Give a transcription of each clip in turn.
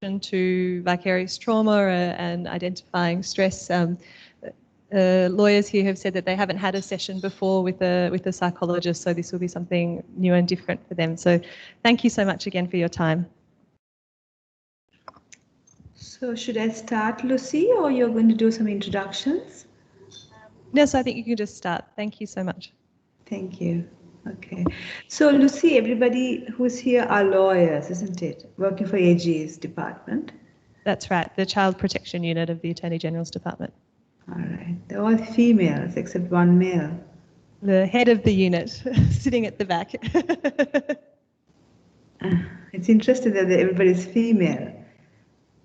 to vicarious trauma and identifying stress. Lawyers here have said that they haven't had a session before with a psychologist, so this will be something new and different for them. So thank you so much again for your time. So should I start, Lucy, or you're going to do some introductions? No, so I think you can just start. Thank you so much. Thank you. Okay. So Lucy, everybody who's here are lawyers, isn't it? Working for AG's department. That's right, the Child Protection Unit of the Attorney General's Department. All right. They're all females except one male. The head of the unit sitting at the back. It's interesting that everybody's female,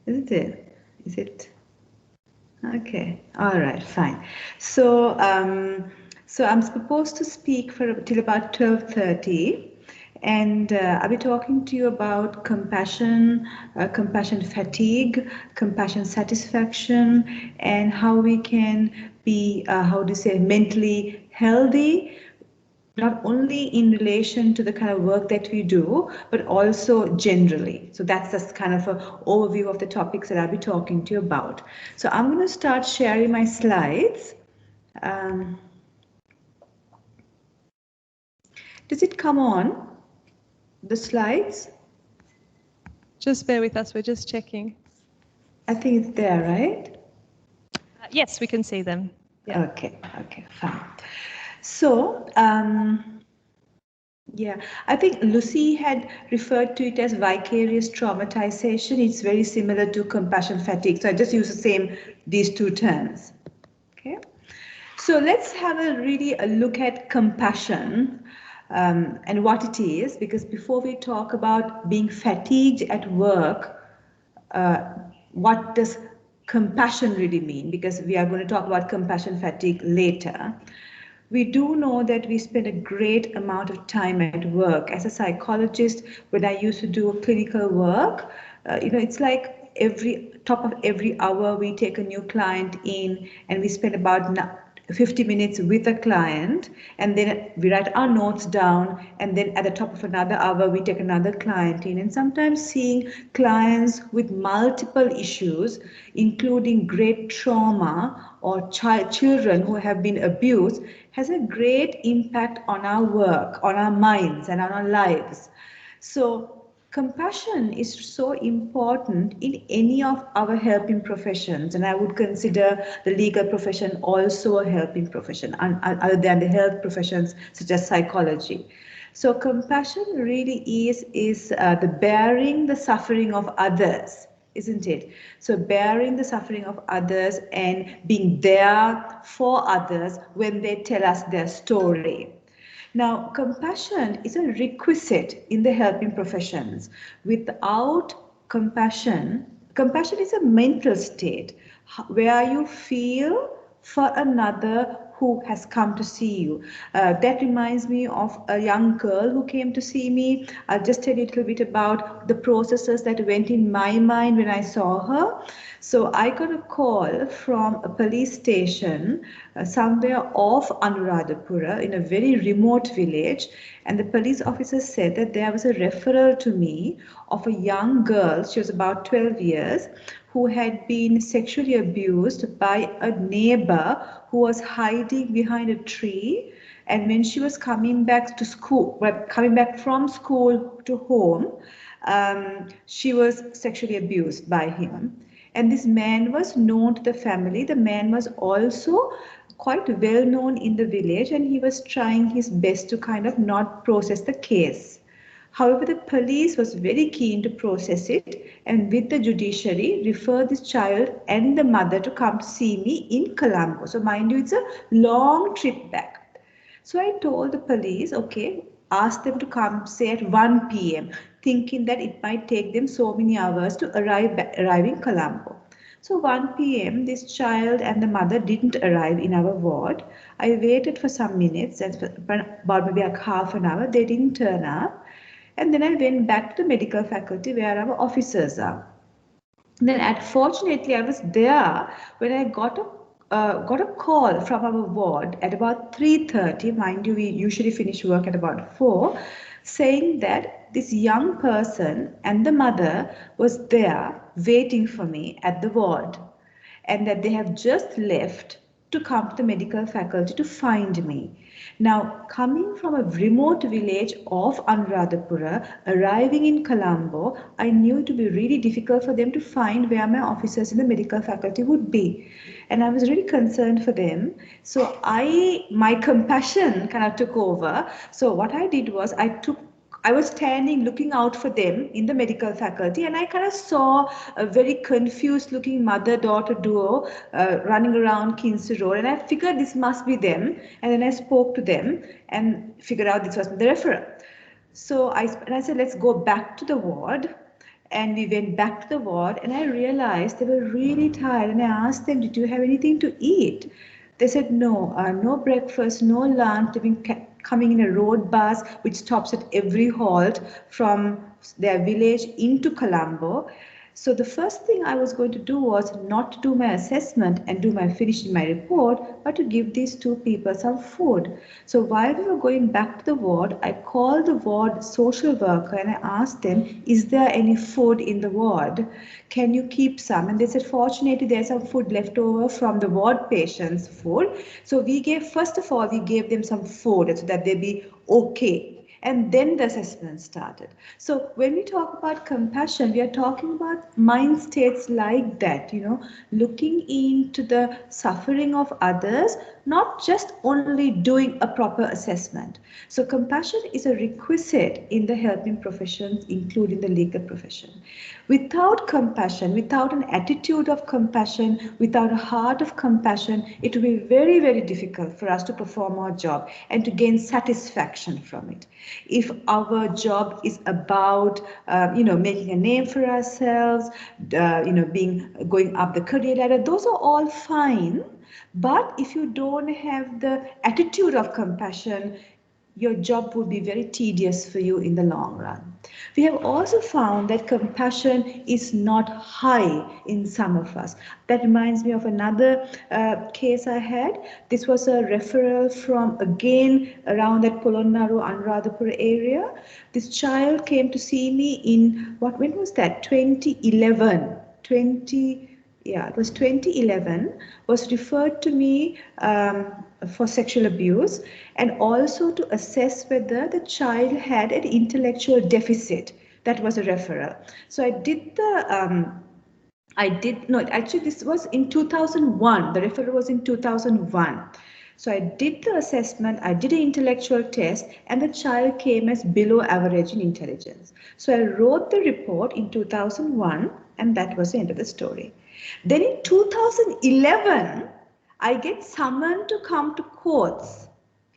isn't it? Is it? Okay. All right. Fine. So, so I'm supposed to speak for till about 12:30. And I'll be talking to you about compassion, compassion fatigue, compassion satisfaction, and how we can be, mentally healthy, not only in relation to the kind of work that we do, but also generally. So that's just kind of an overview of the topics that I'll be talking to you about. So I'm going to start sharing my slides. Does it come on? The slides? Just bear with us, we're just checking. I think it's there, right? Yes, we can see them. Yeah. Okay, fine. So, yeah, I think Lucy had referred to it as vicarious traumatization. It's very similar to compassion fatigue. So I just use these two terms. Okay. So let's have a look at compassion. And what it is, because before we talk about being fatigued at work, what does compassion really mean? Because we are going to talk about compassion fatigue later. We do know that we spend a great amount of time at work. As a psychologist, when I used to do clinical work, it's like top of every hour we take a new client in and we spend about 50 minutes with a client, and then we write our notes down, and then at the top of another hour we take another client in, and sometimes seeing clients with multiple issues, including great trauma or children who have been abused, has a great impact on our work, on our minds, and on our lives. So compassion is so important in any of our helping professions, and I would consider the legal profession also a helping profession, other than the health professions such as psychology. So compassion really is the bearing the suffering of others, isn't it? So bearing the suffering of others and being there for others when they tell us their story. Now, compassion is a requisite in the helping professions. Without compassion, compassion is a mental state where you feel for another who has come to see you. That reminds me of a young girl who came to see me. I'll just tell you a little bit about the processes that went in my mind when I saw her. So I got a call from a police station somewhere off Anuradhapura in a very remote village, and the police officer said that there was a referral to me of a young girl, she was about 12 years, who had been sexually abused by a neighbor who was hiding behind a tree. And when she was coming back to school, coming back from school to home, she was sexually abused by him. And this man was known to the family. The man was also quite well known in the village, and he was trying his best to kind of not process the case. However, the police was very keen to process it, and with the judiciary refer this child and the mother to come to see me in Colombo. So mind you, it's a long trip back. So I told the police, okay, ask them to come say at 1 p.m., thinking that it might take them so many hours to arrive in Colombo. So 1 p.m. this child and the mother didn't arrive in our ward. I waited for some minutes, about maybe like half an hour, they didn't turn up. And then I went back to the medical faculty where our officers are. Then fortunately I was there when I got a call from our ward at about 3:30. Mind you, we usually finish work at about 4, saying that this young person and the mother was there waiting for me at the ward, and that they have just left to come to the medical faculty to find me. Now, coming from a remote village of Anuradhapura, arriving in Colombo, I knew it would be really difficult for them to find where my officers in the medical faculty would be. And I was really concerned for them. So my compassion kind of took over. So what I did was I was standing looking out for them in the medical faculty, and I kind of saw a very confused looking mother-daughter duo running around Kinsey Road, and I figured this must be them. And then I spoke to them and figured out this was the referral. So I said, let's go back to the ward. And we went back to the ward, and I realized they were really tired. And I asked them, did you have anything to eat? They said, no, no breakfast, no lunch. They've been coming in a road bus which stops at every halt from their village into Colombo. So the first thing I was going to do was not to do my assessment and finishing my report, but to give these two people some food. So while we were going back to the ward, I called the ward social worker and I asked them, is there any food in the ward? Can you keep some? And they said, fortunately, there's some food left over from the ward patients' food. So first of all, we gave them some food so that they'd be okay. And then the assessment started. So when we talk about compassion, we are talking about mind states like that, looking into the suffering of others, not just only doing a proper assessment. So compassion is a requisite in the helping professions, including the legal profession. Without compassion, without an attitude of compassion, without a heart of compassion, it will be very, very difficult for us to perform our job and to gain satisfaction from it. If our job is about, making a name for ourselves, going up the career ladder, those are all fine. But if you don't have the attitude of compassion, your job will be very tedious for you in the long run. We have also found that compassion is not high in some of us. That reminds me of another case I had. This was a referral from, again, around that Polonnaru, Anuradhapura area. This child came to see me in, when was that? 2011. It was 2011, was referred to me for sexual abuse and also to assess whether the child had an intellectual deficit. That was a referral. So I did this was in 2001. The referral was in 2001. So I did the assessment, I did an intellectual test, and the child came as below average in intelligence. So I wrote the report in 2001, and that was the end of the story. Then in 2011, I get summoned to come to courts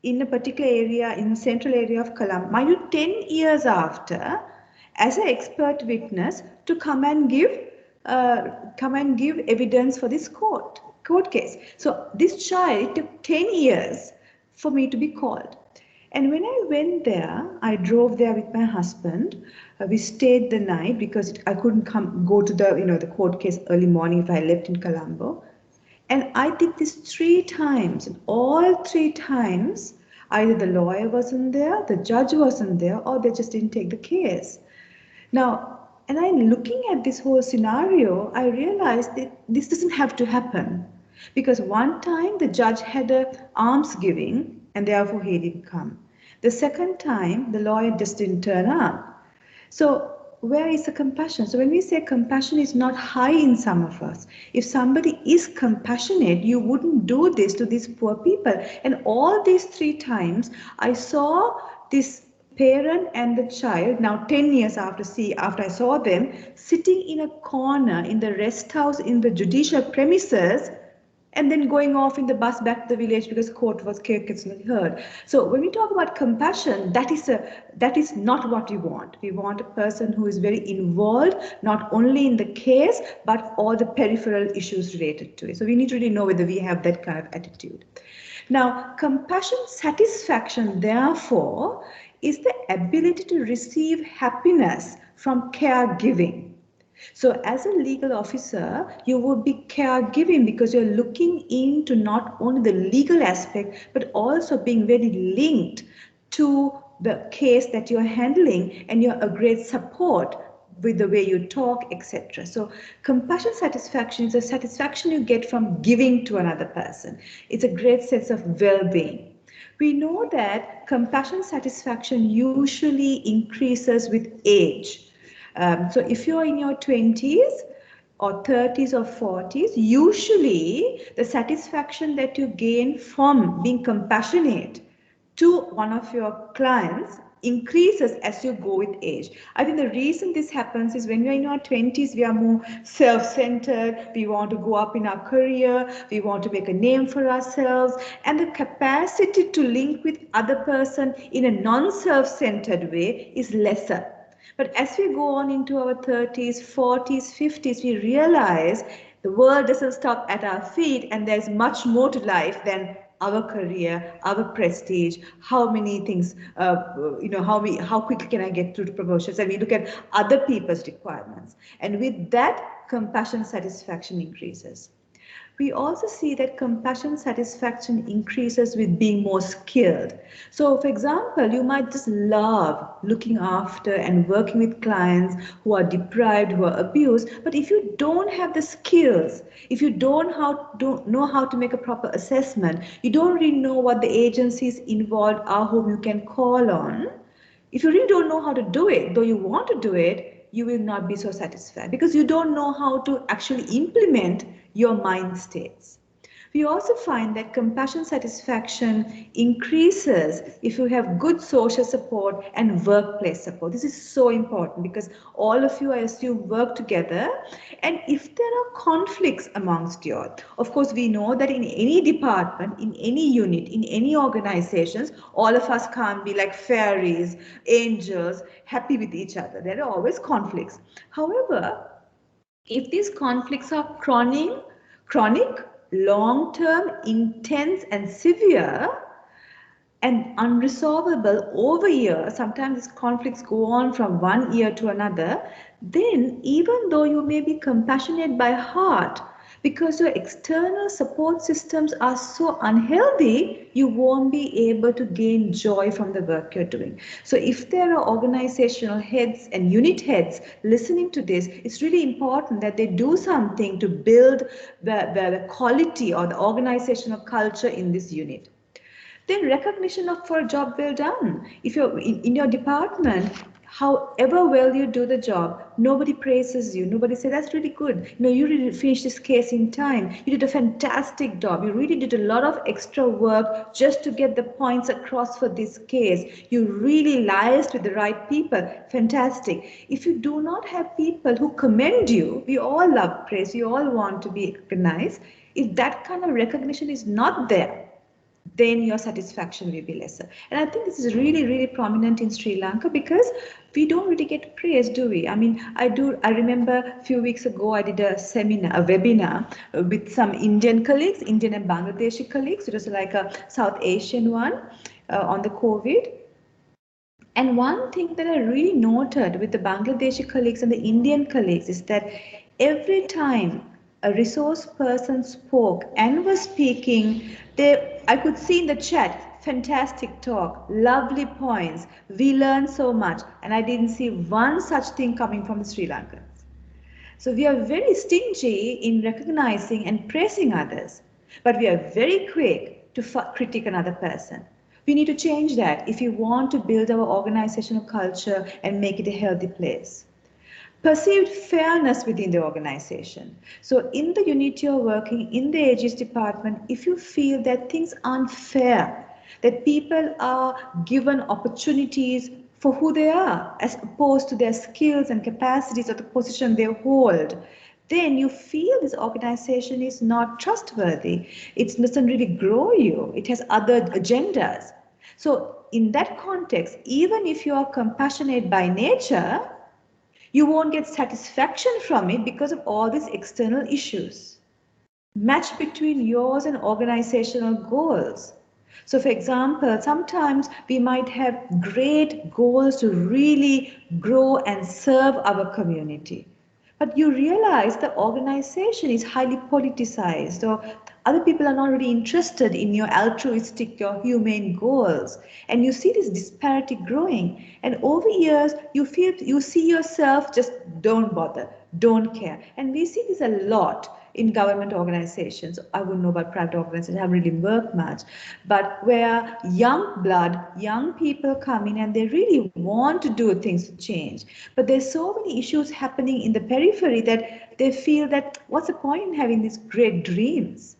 in a particular area, in the central area of Colombo, mind you, 10 years after, as an expert witness to come and give evidence for this court case. So this child, it took 10 years for me to be called. And when I went there, I drove there with my husband. We stayed the night because I couldn't go to the court case early morning if I left in Colombo. And I did this 3 times. And all 3 times, either the lawyer wasn't there, the judge wasn't there, or they just didn't take the case. Now, and I'm looking at this whole scenario, I realized that this doesn't have to happen. Because one time the judge had an almsgiving and therefore he didn't come. The second time, the lawyer just didn't turn up. So where is the compassion? So when we say compassion is not high in some of us, if somebody is compassionate, you wouldn't do this to these poor people. And all these 3 times, I saw this parent and the child, now 10 years after I saw them, sitting in a corner in the rest house in the judicial premises, and then going off in the bus back to the village because court was heard. So when we talk about compassion, that is not what we want. We want a person who is very involved, not only in the case, but all the peripheral issues related to it. So we need to really know whether we have that kind of attitude. Now, compassion satisfaction, therefore, is the ability to receive happiness from caregiving. So as a legal officer, you would be caregiving because you're looking into not only the legal aspect, but also being very linked to the case that you're handling, and you're a great support with the way you talk, etc. So compassion satisfaction is a satisfaction you get from giving to another person. It's a great sense of well-being. We know that compassion satisfaction usually increases with age. So if you're in your 20s or 30s or 40s, usually the satisfaction that you gain from being compassionate to one of your clients increases as you go with age. I think the reason this happens is when we're in our 20s, we are more self-centered, we want to go up in our career, we want to make a name for ourselves, and the capacity to link with other person in a non-self-centered way is lesser. But as we go on into our 30s, 40s, 50s, we realize the world doesn't stop at our feet, and there's much more to life than our career, our prestige, how many things, how quickly can I get through to promotions, and we look at other people's requirements. And with that, compassion satisfaction increases. We also see that compassion satisfaction increases with being more skilled. So, for example, you might just love looking after and working with clients who are deprived, who are abused, but if you don't have the skills, if you don't know how to make a proper assessment, you don't really know what the agencies involved are whom you can call on, if you really don't know how to do it, though you want to do it, you will not be so satisfied because you don't know how to actually implement your mind states. We also find that compassion satisfaction increases if you have good social support and workplace support. This is so important because all of you, I assume, work together. And if there are conflicts amongst you, of course, we know that in any department, in any unit, in any organizations, all of us can't be like fairies, angels, happy with each other. There are always conflicts. However, if these conflicts are chronic, long-term, intense, and severe, and unresolvable over years, sometimes these conflicts go on from one year to another, then even though you may be compassionate by heart, because your external support systems are so unhealthy, you won't be able to gain joy from the work you're doing. So if there are organizational heads and unit heads listening to this, it's really important that they do something to build the quality or the organizational culture in this unit. Then recognition of for a job well done. If you're in your department, however well you do the job, nobody praises you. Nobody says, that's really good. You really finished this case in time. You did a fantastic job. You really did a lot of extra work just to get the points across for this case. You really liaised with the right people. Fantastic. If you do not have people who commend you, we all love praise. We all want to be recognized. If that kind of recognition is not there, then your satisfaction will be lesser. And I think this is really, really prominent in Sri Lanka because we don't really get praise, do we? I mean, I remember a few weeks ago, I did a seminar, a webinar with some Indian colleagues, Indian and Bangladeshi colleagues. It was like a South Asian one on the COVID. And one thing that I really noted with the Bangladeshi colleagues and the Indian colleagues is that every time a resource person spoke and was speaking, I could see in the chat, fantastic talk, lovely points, we learned so much, and I didn't see one such thing coming from the Sri Lankans. So we are very stingy in recognizing and praising others, but we are very quick to critique another person. We need to change that if you want to build our organizational culture and make it a healthy place. Perceived fairness within the organization. So in the unit you're working, in the Aegis department, if you feel that things aren't fair, that people are given opportunities for who they are, as opposed to their skills and capacities or the position they hold, then you feel this organization is not trustworthy. It doesn't really grow you. It has other agendas. So in that context, even if you are compassionate by nature, you won't get satisfaction from it because of all these external issues. Match between yours and organizational goals. So for example, sometimes we might have great goals to really grow and serve our community. But you realize the organization is highly politicized, or Other people are not really interested in your altruistic, your humane goals. And you see this disparity growing. And over years, you see yourself just don't bother, don't care. And we see this a lot in government organizations. I wouldn't know about private organizations, I haven't really worked much, but where young blood, young people come in and they really want to do things to change. But there's so many issues happening in the periphery that they feel that what's the point in having these great dreams?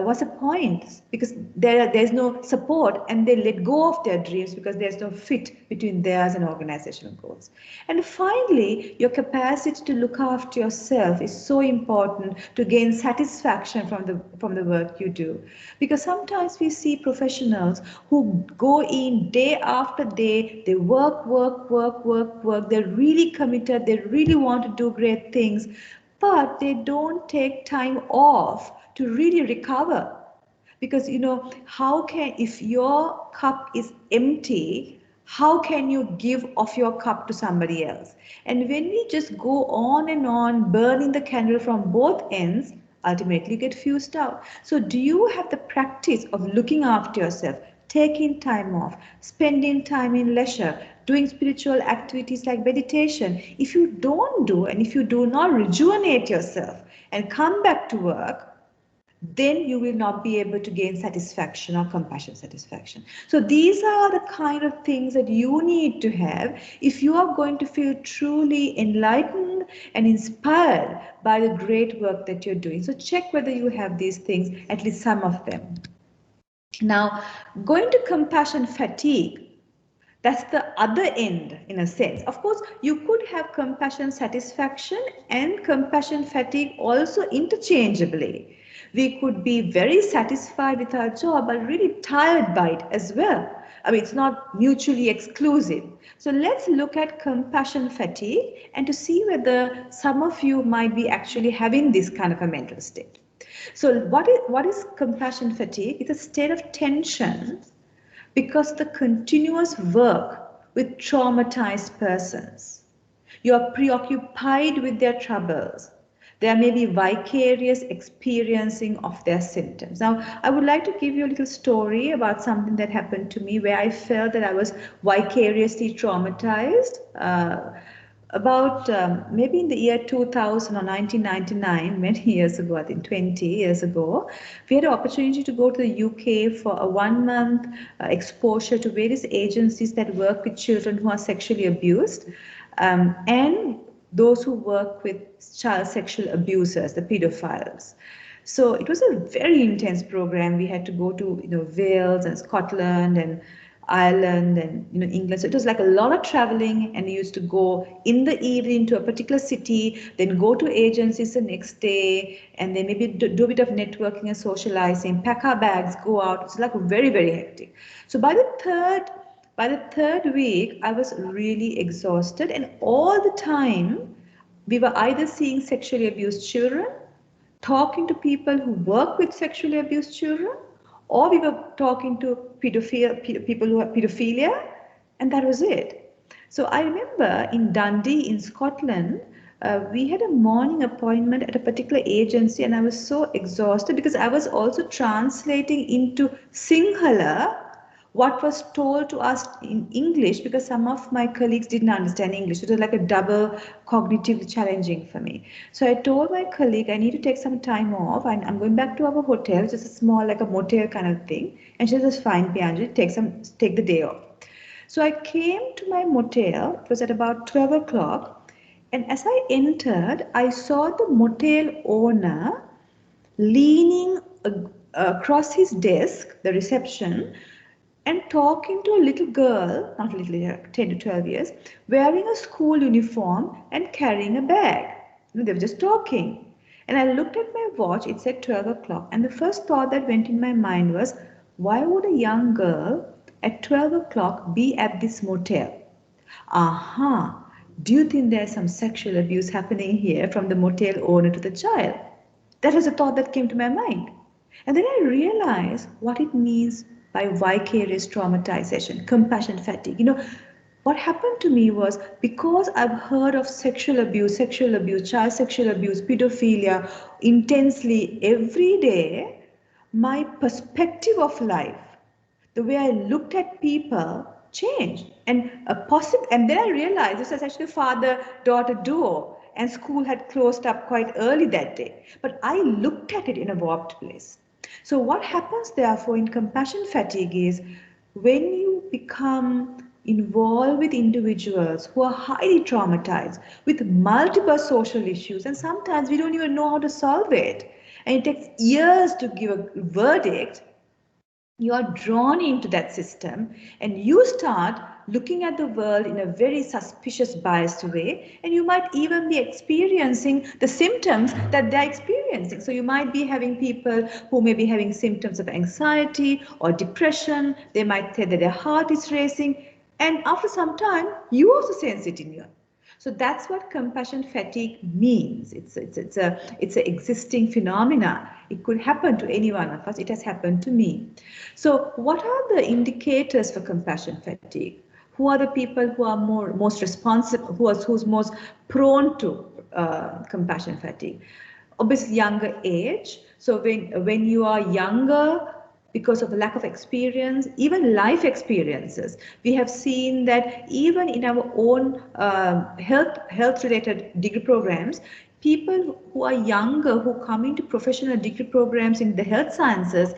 What's the point? Because there's no support and they let go of their dreams because there's no fit between theirs and organizational goals. And finally, your capacity to look after yourself is so important to gain satisfaction from the work you do. Because sometimes we see professionals who go in day after day, they work, they're really committed, they really want to do great things, but they don't take time off to really recover. Because, how can, if your cup is empty, how can you give of your cup to somebody else? And when we just go on and on, burning the candle from both ends, ultimately you get fused out. So do you have the practice of looking after yourself, taking time off, spending time in leisure, doing spiritual activities like meditation? If you don't do, and if you do not rejuvenate yourself and come back to work, then you will not be able to gain satisfaction or compassion satisfaction. So these are the kind of things that you need to have if you are going to feel truly enlightened and inspired by the great work that you're doing. So check whether you have these things, at least some of them. Now, going to compassion fatigue, that's the other end in a sense. Of course, you could have compassion satisfaction and compassion fatigue also interchangeably. We could be very satisfied with our job but really tired by it as well. I mean, it's not mutually exclusive. So let's look at compassion fatigue and to see whether some of you might be actually having this kind of a mental state. So what is compassion fatigue? It's a state of tension because the continuous work with traumatized persons. You are preoccupied with their troubles. There may be vicarious experiencing of their symptoms. Now, I would like to give you a little story about something that happened to me where I felt that I was vicariously traumatized. About maybe in the year 2000 or 1999, many years ago, I think 20 years ago, we had an opportunity to go to the UK for a 1-month exposure to various agencies that work with children who are sexually abused and those who work with child sexual abusers, the pedophiles. So it was a very intense program. We had to go to Wales and Scotland and Ireland and England. So it was like a lot of traveling, and we used to go in the evening to a particular city, then go to agencies the next day, and then maybe do a bit of networking and socializing, pack our bags, go out. It's like very, very hectic. So by the third week, I was really exhausted, and all the time we were either seeing sexually abused children, talking to people who work with sexually abused children, or we were talking to people who have pedophilia, and that was it. So I remember in Dundee in Scotland, we had a morning appointment at a particular agency, and I was so exhausted because I was also translating into Sinhala what was told to us in English, because some of my colleagues didn't understand English. It was like a double cognitive challenging for me. So I told my colleague, I need to take some time off. I'm going back to our hotel, which is a small, like a motel kind of thing. And she said, that's fine, Pianjali, take the day off. So I came to my motel. It was at about 12 o'clock. And as I entered, I saw the motel owner leaning across his desk, the reception, and talking to a little girl, not a little, 10 to 12 years, wearing a school uniform and carrying a bag. They were just talking. And I looked at my watch, it said 12 o'clock. And the first thought that went in my mind was, why would a young girl at 12 o'clock be at this motel? Aha, do you think there's some sexual abuse happening here from the motel owner to the child? That was a thought that came to my mind. And then I realized what it means by vicarious traumatization, compassion fatigue. What happened to me was, because I've heard of sexual abuse, child sexual abuse, pedophilia intensely every day, my perspective of life, the way I looked at people changed. And and then I realized this was actually a father-daughter duo, and school had closed up quite early that day. But I looked at it in a warped place. So what happens therefore in compassion fatigue is when you become involved with individuals who are highly traumatized with multiple social issues, and sometimes we don't even know how to solve it, and it takes years to give a verdict, you are drawn into that system and you start looking at the world in a very suspicious, biased way, and you might even be experiencing the symptoms that they're experiencing. So you might be having people who may be having symptoms of anxiety or depression. They might say that their heart is racing, and after some time you also sense it in your. So that's what compassion fatigue means. It's a existing phenomena. It could happen to any one of us. It has happened to me. So what are the indicators for compassion fatigue? Who are the people who are most responsible, who's most prone to compassion fatigue? Obviously, younger age. So when you are younger, because of the lack of experience, even life experiences, we have seen that even in our own health-related degree programs, people who are younger, who come into professional degree programs in the health sciences,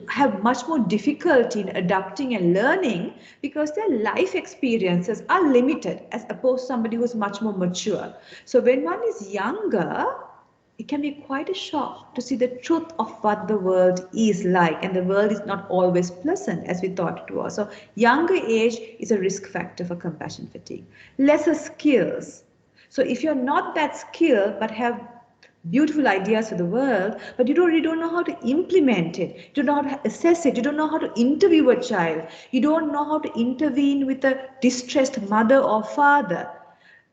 have much more difficulty in adapting and learning because their life experiences are limited as opposed to somebody who's much more mature. So when one is younger, it can be quite a shock to see the truth of what the world is like, and the world is not always pleasant as we thought it was. So younger age is a risk factor for compassion fatigue. Lesser skills. So if you're not that skilled but have beautiful ideas for the world, but you really don't know how to implement it, you don't know how to assess it, you don't know how to interview a child, you don't know how to intervene with a distressed mother or father,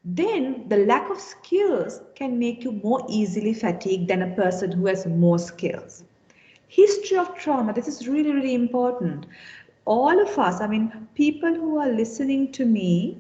then the lack of skills can make you more easily fatigued than a person who has more skills. History of trauma, this is really, really important. All of us, I mean, people who are listening to me,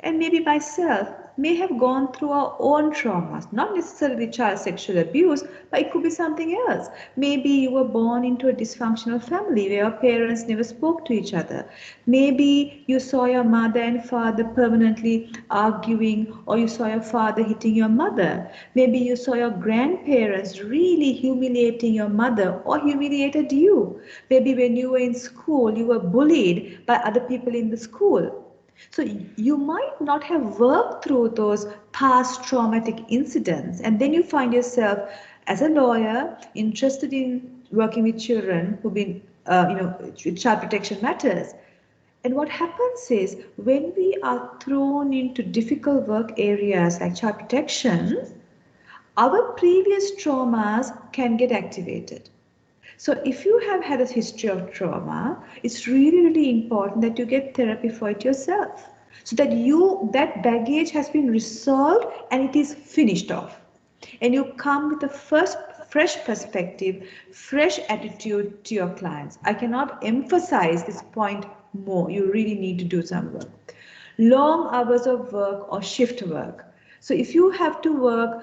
and maybe myself, may have gone through our own traumas, not necessarily child sexual abuse, but it could be something else. Maybe you were born into a dysfunctional family where your parents never spoke to each other. Maybe you saw your mother and father permanently arguing, or you saw your father hitting your mother. Maybe you saw your grandparents really humiliating your mother or humiliated you. Maybe when you were in school, you were bullied by other people in the school. So you might not have worked through those past traumatic incidents, and then you find yourself as a lawyer interested in working with children who've been, child protection matters. And what happens is when we are thrown into difficult work areas like child protection, our previous traumas can get activated. So if you have had a history of trauma, it's really, really important that you get therapy for it yourself, so that that baggage has been resolved and it is finished off. And you come with a fresh perspective, fresh attitude to your clients. I cannot emphasize this point more. You really need to do some work. Long hours of work or shift work. So if you have to work,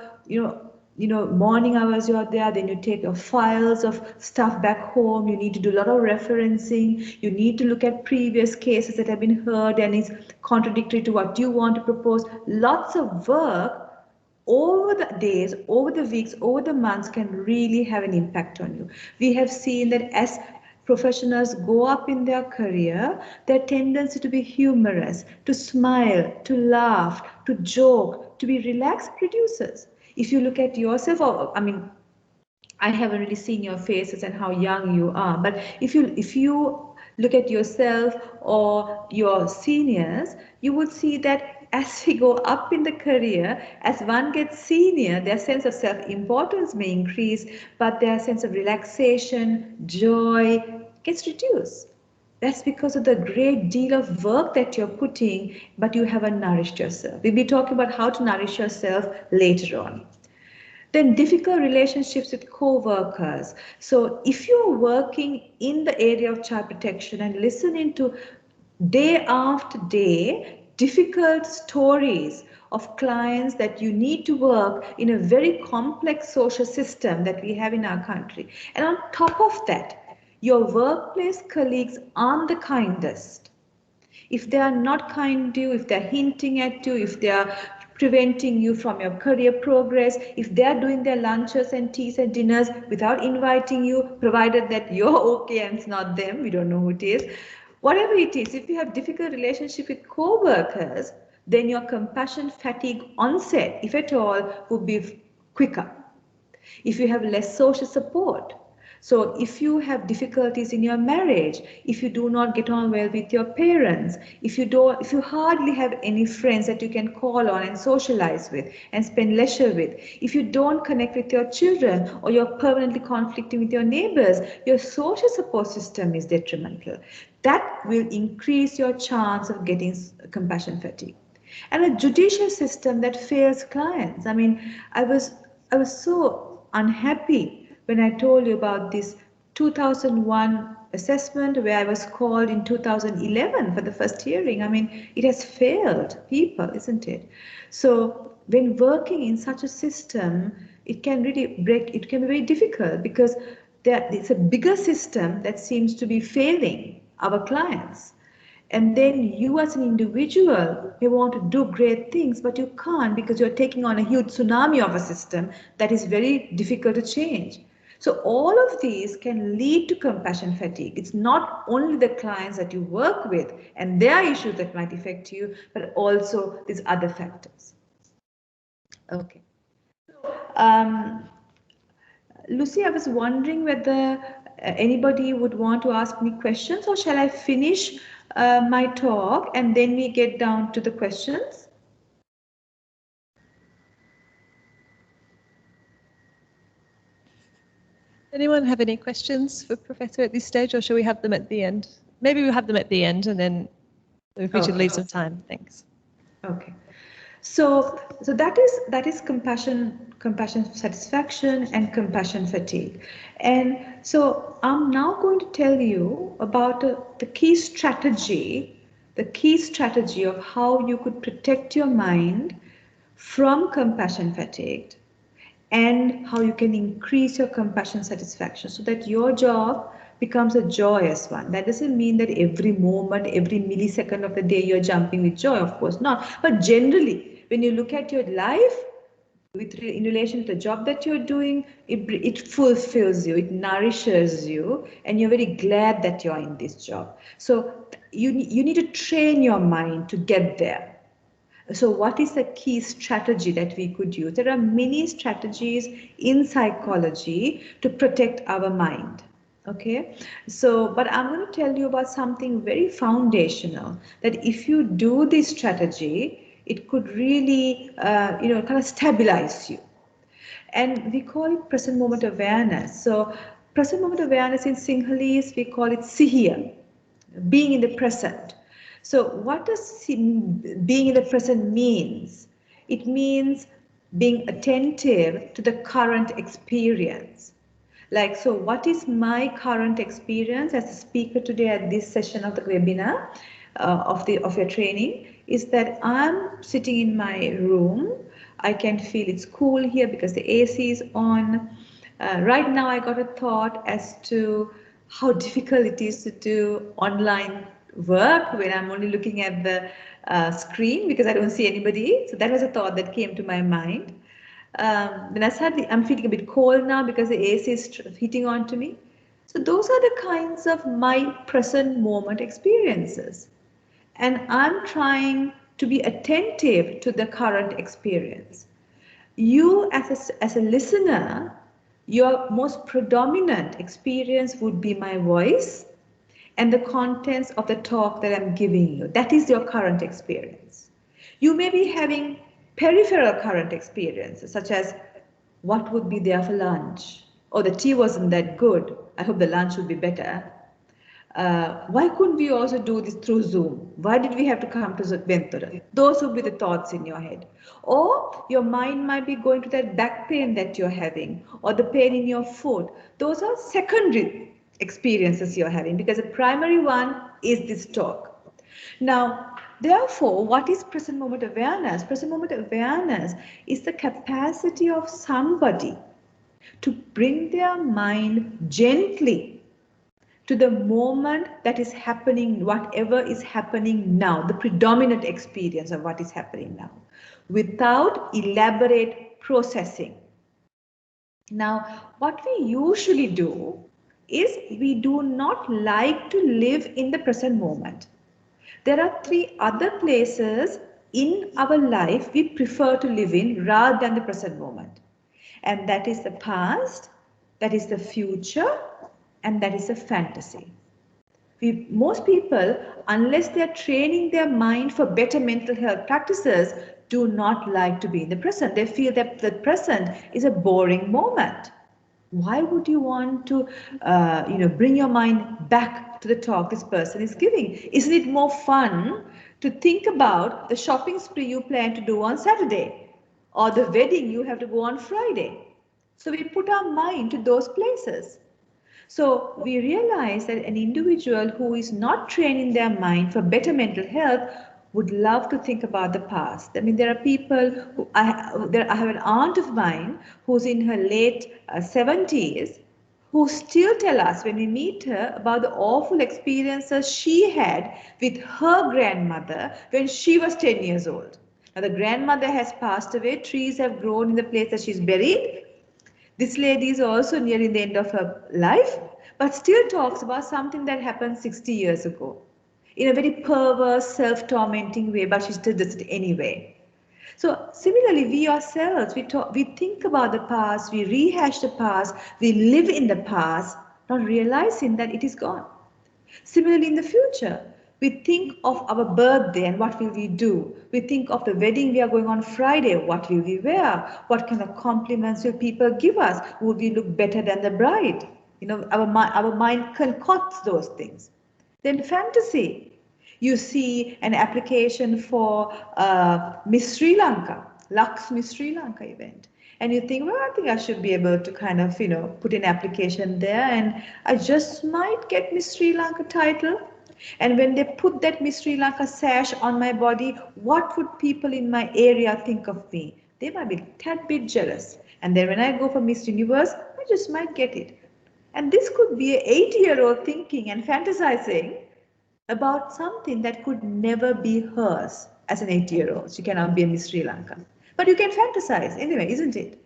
morning hours you're there, then you take your files of stuff back home, you need to do a lot of referencing, you need to look at previous cases that have been heard and is contradictory to what you want to propose. Lots of work over the days, over the weeks, over the months can really have an impact on you. We have seen that as professionals go up in their career, their tendency to be humorous, to smile, to laugh, to joke, to be relaxed reduces. If you look at yourself, I haven't really seen your faces and how young you are, but if you look at yourself or your seniors, you would see that as we go up in the career, as one gets senior, their sense of self-importance may increase, but their sense of relaxation, joy gets reduced. That's because of the great deal of work that you're putting, but you haven't nourished yourself. We'll be talking about how to nourish yourself later on. Then difficult relationships with co-workers. So if you're working in the area of child protection and listening to day after day difficult stories of clients that you need to work in a very complex social system that we have in our country. And on top of that, your workplace colleagues aren't the kindest. If they are not kind to you, if they're hinting at you, if they are preventing you from your career progress, if they are doing their lunches and teas and dinners without inviting you, provided that you're okay and it's not them, we don't know who it is, whatever it is, if you have difficult relationship with co-workers, then your compassion fatigue onset, if at all, would be quicker. If you have less social support, so if you have difficulties in your marriage, if you do not get on well with your parents, if you hardly have any friends that you can call on and socialize with and spend leisure with, if you don't connect with your children or you're permanently conflicting with your neighbors, your social support system is detrimental. That will increase your chance of getting compassion fatigue. And a judicial system that fails clients. I mean, I was so unhappy when I told you about this 2001 assessment where I was called in 2011 for the first hearing. I mean, it has failed people, isn't it? So when working in such a system, it can be very difficult because it's a bigger system that seems to be failing our clients. And then you as an individual, you want to do great things, but you can't because you're taking on a huge tsunami of a system that is very difficult to change. So all of these can lead to compassion fatigue. It's not only the clients that you work with and their issues that might affect you, but also these other factors. Okay. Lucy, I was wondering whether anybody would want to ask me questions, or shall I finish my talk and then we get down to the questions? Anyone have any questions for Professor at this stage, or shall we have them at the end? Maybe we'll have them at the end, and then if we should leave some time. Thanks. Okay. So that is compassion satisfaction and compassion fatigue. And so I'm now going to tell you about the key strategy of how you could protect your mind from compassion fatigue and how you can increase your compassion satisfaction so that your job becomes a joyous one. That doesn't mean that every moment, every millisecond of the day you're jumping with joy, of course not. But generally, when you look at your life in relation to the job that you're doing, it fulfills you, it nourishes you, and you're very glad that you're in this job. So you need to train your mind to get there. So what is the key strategy that we could use? There are many strategies in psychology to protect our mind. Okay, so but I'm going to tell you about something very foundational, that if you do this strategy, it could really, kind of stabilize you. And we call it present moment awareness. So present moment awareness in Sinhalese, we call it sihiya, being in the present. So what does being in the present means? It means being attentive to the current experience. Like, so what is my current experience as a speaker today at this session of the webinar of your training is that I'm sitting in my room. I can feel it's cool here because the AC is on. Right now I got a thought as to how difficult it is to do online work when I'm only looking at the screen because I don't see anybody. So that was a thought that came to my mind. When I started, I'm feeling a bit cold now because the AC is hitting onto me. So those are the kinds of my present moment experiences. And I'm trying to be attentive to the current experience. You as a listener, your most predominant experience would be my voice and the contents of the talk that I'm giving you. That is your current experience. You may be having peripheral current experiences, such as what would be there for lunch? Oh, the tea wasn't that good. I hope the lunch will be better. Why couldn't we also do this through Zoom? Why did we have to come to Ventura? Those would be the thoughts in your head. Or your mind might be going to that back pain that you're having, or the pain in your foot. Those are secondary experiences you're having because the primary one is this talk. Now, Therefore, what is present moment awareness? Present moment awareness is the capacity of somebody to bring their mind gently to the moment that is happening, whatever is happening now, the predominant experience of what is happening now, without elaborate processing. Now, what we usually do is we do not like to live in the present moment. There are three other places in our life we prefer to live in rather than the present moment. And that is the past, that is the future, and that is the fantasy. Most people, unless they are training their mind for better mental health practices, do not like to be in the present. They feel that the present is a boring moment. Why would you want to, bring your mind back to the talk this person is giving? Isn't it more fun to think about the shopping spree you plan to do on Saturday or the wedding you have to go on Friday? So we put our mind to those places. So we realize that an individual who is not training their mind for better mental health would love to think about the past. I mean, there are people who I have an aunt of mine who's in her late 70s who still tell us when we meet her about the awful experiences she had with her grandmother when she was 10 years old. Now the grandmother has passed away, trees have grown in the place that she's buried. This lady is also nearing the end of her life, but still talks about something that happened 60 years ago in a very perverse, self-tormenting way, but she still does it anyway. So similarly, we ourselves, we think about the past, we rehash the past, we live in the past, not realizing that it is gone. Similarly, in the future, we think of our birthday and what will we do. We think of the wedding we are going on Friday. What will we wear? What kind of compliments will people give us? Would we look better than the bride? You know, our mind concocts those things. Then fantasy. You see an application for Miss Sri Lanka, Lux Miss Sri Lanka event. And you think, well, I think I should be able to kind of, put an application there and I just might get Miss Sri Lanka title. And when they put that Miss Sri Lanka sash on my body, what would people in my area think of me? They might be a tad bit jealous. And then when I go for Miss Universe, I just might get it. And this could be an 80-year-old thinking and fantasizing about something that could never be hers as an 80-year-old. She cannot be a Miss Sri Lanka. But you can fantasize anyway, isn't it?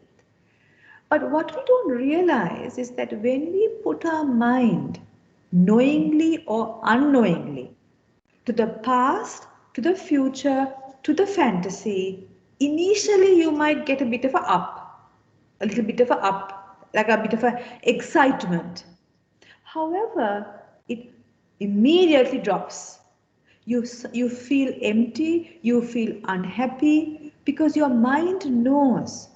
But what we don't realize is that when we put our mind, knowingly or unknowingly, to the past, to the future, to the fantasy, initially you might get a bit of a little bit of like a bit of a excitement. However, it immediately drops. You feel empty, you feel unhappy because your mind knows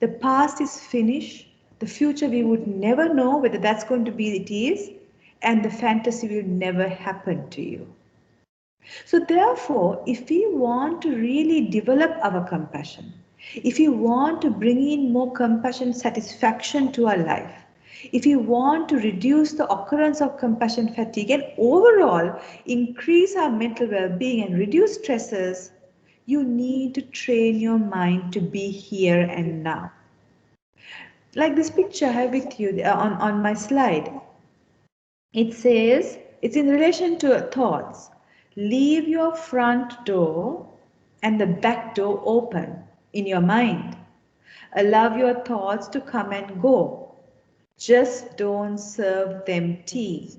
the past is finished, the future we would never know whether that's going to be it is, and the fantasy will never happen to you. So therefore, if we want to really develop our compassion, if we want to bring in more compassion satisfaction to our life, if you want to reduce the occurrence of compassion fatigue and overall increase our mental well-being and reduce stresses, you need to train your mind to be here and now. Like this picture I have with you on my slide. It says, it's in relation to thoughts. Leave your front door and the back door open in your mind. Allow your thoughts to come and go. Just don't serve them tea.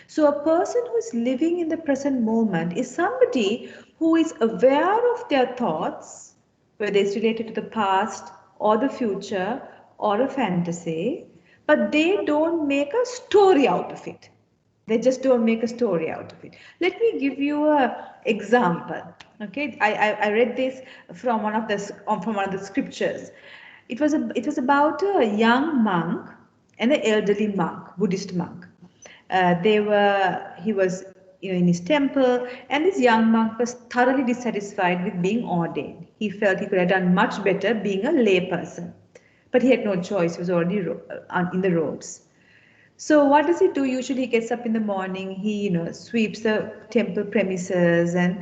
So a person who is living in the present moment is somebody who is aware of their thoughts, whether it's related to the past or the future or a fantasy, but they don't make a story out of it. They just don't make a story out of it. Let me give you an example. Okay, I read this from one of the scriptures. It was about a young monk and an elderly monk, Buddhist monk. He was in his temple, and this young monk was thoroughly dissatisfied with being ordained. He felt he could have done much better being a lay person, but he had no choice. He was already in the robes. So what does he do? Usually he gets up in the morning, he sweeps the temple premises and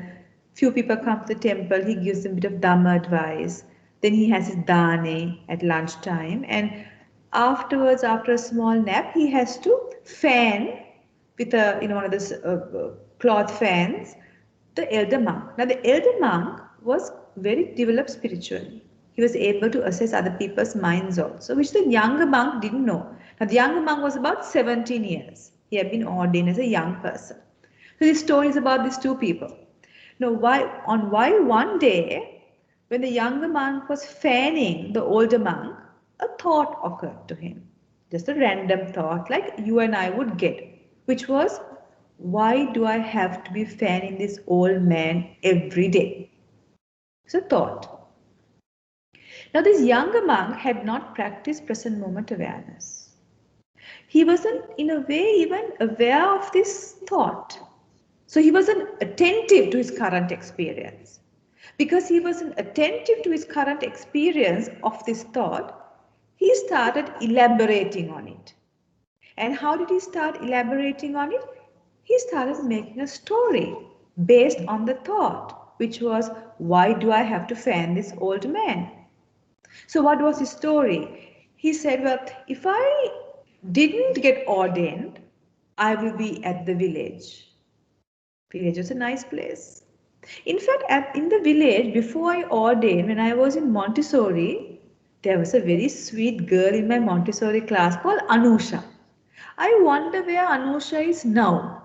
Few people come to the temple, he gives them a bit of Dhamma advice. Then he has his dane at lunchtime, and afterwards, after a small nap, he has to fan with one of those cloth fans, the elder monk. Now, the elder monk was very developed spiritually. He was able to assess other people's minds also, which the younger monk didn't know. Now, the younger monk was about 17 years. He had been ordained as a young person. So, this story is about these two people. Now, while one day, when the younger monk was fanning the older monk, a thought occurred to him. Just a random thought, like you and I would get, which was, why do I have to be fanning this old man every day? It's a thought. Now, this younger monk had not practiced present moment awareness. He wasn't, in a way, even aware of this thought. So he wasn't attentive to his current experience. Because he wasn't attentive to his current experience of this thought, he started elaborating on it. And how did he start elaborating on it? He started making a story based on the thought, which was, why do I have to fan this old man? So what was his story? He said, well, if I didn't get ordained, I will be at the village. Village was a nice place. In fact, in the village, before I ordained, when I was in Montessori, there was a very sweet girl in my Montessori class called Anusha. I wonder where Anusha is now.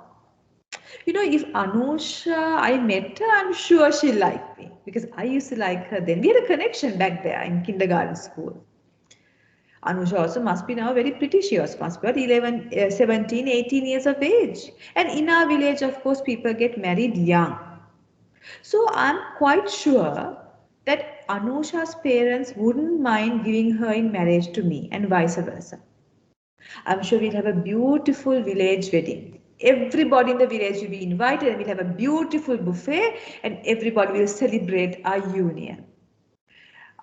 You know, if Anusha, I met her, I'm sure she liked me because I used to like her then. We had a connection back there in kindergarten school. Anusha also must be now very pretty. She must be about 11, 17, 18 years of age. And in our village, of course, people get married young. So I'm quite sure that Anusha's parents wouldn't mind giving her in marriage to me and vice versa. I'm sure we'll have a beautiful village wedding. Everybody in the village will be invited and we'll have a beautiful buffet and everybody will celebrate our union.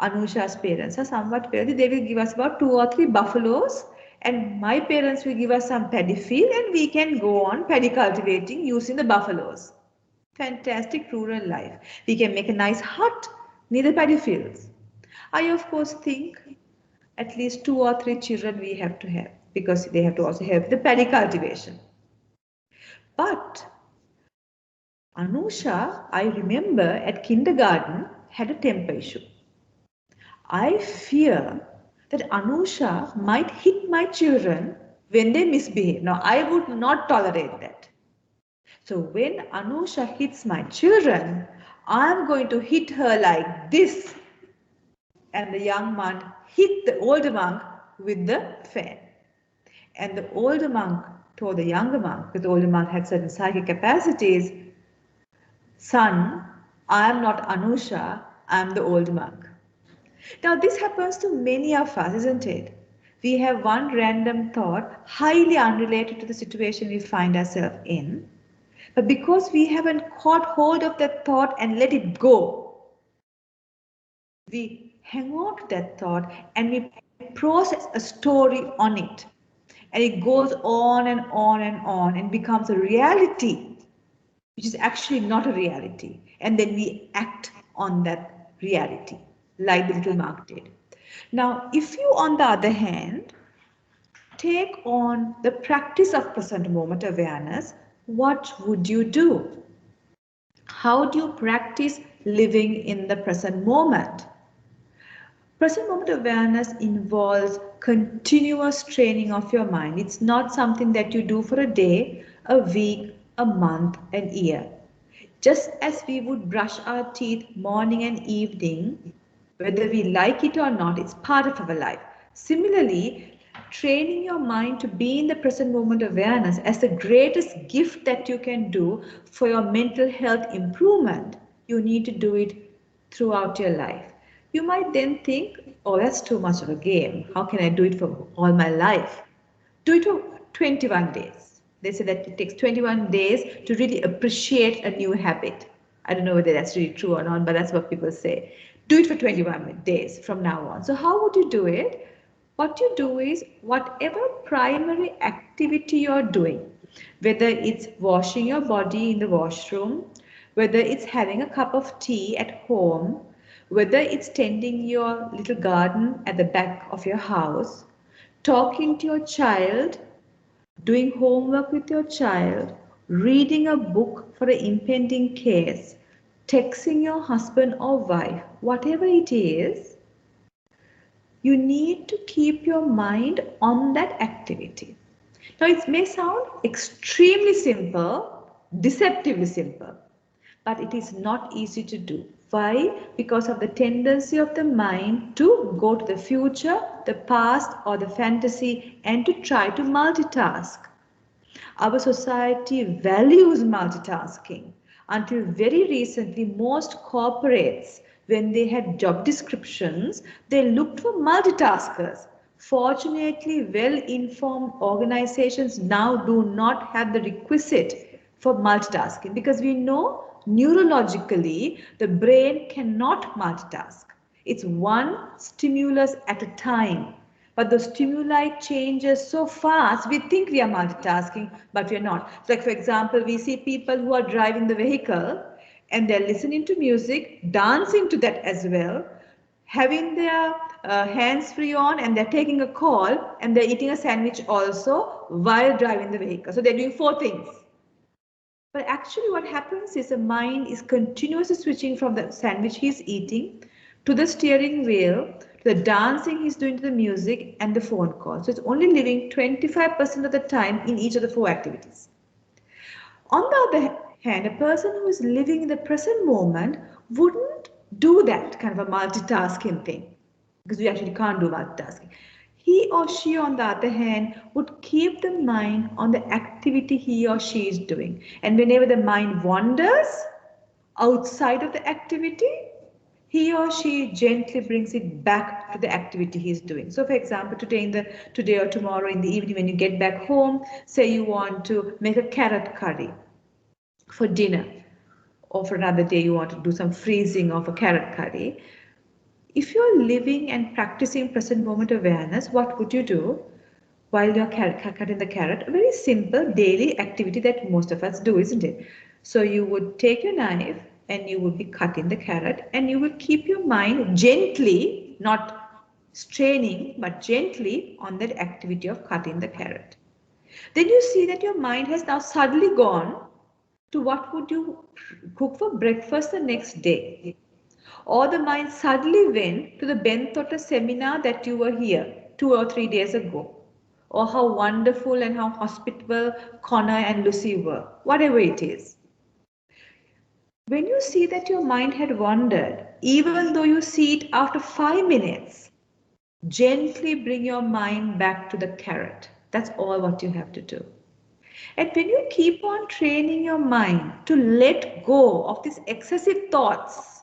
Anusha's parents are somewhat wealthy. They will give us about 2 or 3 buffaloes and my parents will give us some paddy field and we can go on paddy cultivating using the buffaloes. Fantastic rural life. We can make a nice hut near the paddy fields. I of course think at least 2 or 3 children we have to have because they have to also have the paddy cultivation. But Anusha, I remember at kindergarten had a temper issue. I fear that Anusha might hit my children when they misbehave. Now, I would not tolerate that. So when Anusha hits my children, I'm going to hit her like this. And the young monk hit the older monk with the fan. And the older monk told the younger monk, because the older monk had certain psychic capacities, son, I am not Anusha, I am the old monk. Now this happens to many of us, isn't it? We have one random thought, highly unrelated to the situation we find ourselves in. But because we haven't caught hold of that thought and let it go, we hang on to that thought and we process a story on it. And it goes on and on and on and becomes a reality, which is actually not a reality. And then we act on that reality, like the little monk did. Now, if you, on the other hand, take on the practice of present moment awareness, what would you do? How do you practice living in the present moment? Present moment awareness involves continuous training of your mind. It's not something that you do for a day, a week, a month, an year. Just as we would brush our teeth morning and evening, whether we like it or not, it's part of our life. Similarly, training your mind to be in the present moment awareness as the greatest gift that you can do for your mental health improvement, you need to do it throughout your life. You might then think, oh, that's too much of a game. How can I do it for all my life? Do it for 21 days. They say that it takes 21 days to really appreciate a new habit. I don't know whether that's really true or not, but that's what people say. Do it for 21 days from now on. So how would you do it? What you do is whatever primary activity you're doing, whether it's washing your body in the washroom, whether it's having a cup of tea at home, whether it's tending your little garden at the back of your house, talking to your child, doing homework with your child, reading a book for an impending case, texting your husband or wife, whatever it is, you need to keep your mind on that activity. Now, it may sound extremely simple, deceptively simple, but it is not easy to do. Why? Because of the tendency of the mind to go to the future, the past, or the fantasy and to try to multitask. Our society values multitasking. Until very recently, most corporates, when they had job descriptions, they looked for multitaskers. Fortunately, well-informed organizations now do not have the requisite for multitasking because we know neurologically the brain cannot multitask. It's one stimulus at a time. But the stimuli changes so fast, we think we are multitasking, but we are not. So like for example, we see people who are driving the vehicle and they're listening to music, dancing to that as well, having their hands free on and they're taking a call and they're eating a sandwich also while driving the vehicle. So they're doing 4 things. But actually what happens is the mind is continuously switching from the sandwich he's eating to the steering wheel, to the dancing he's doing to the music and the phone call. So it's only living 25% of the time in each of the 4 activities. On the other hand, a person who is living in the present moment wouldn't do that kind of a multitasking thing because we actually can't do multitasking. He or she, on the other hand, would keep the mind on the activity he or she is doing. And whenever the mind wanders outside of the activity, he or she gently brings it back to the activity he is doing. So for example, today or tomorrow in the evening when you get back home, say you want to make a carrot curry for dinner, or for another day you want to do some freezing of a carrot curry. If you're living and practicing present moment awareness, what would you do while you're cutting the carrot? A very simple daily activity that most of us do, isn't it? So you would take your knife and you would be cutting the carrot and you will keep your mind gently, not straining, but gently on that activity of cutting the carrot. Then you see that your mind has now suddenly gone to what would you cook for breakfast the next day. Or the mind suddenly went to the Bentota seminar that you were here 2 or 3 days ago. Or how wonderful and how hospitable Connor and Lucy were, whatever it is. When you see that your mind had wandered, even though you see it after 5 minutes, gently bring your mind back to the carrot. That's all what you have to do. And when you keep on training your mind to let go of these excessive thoughts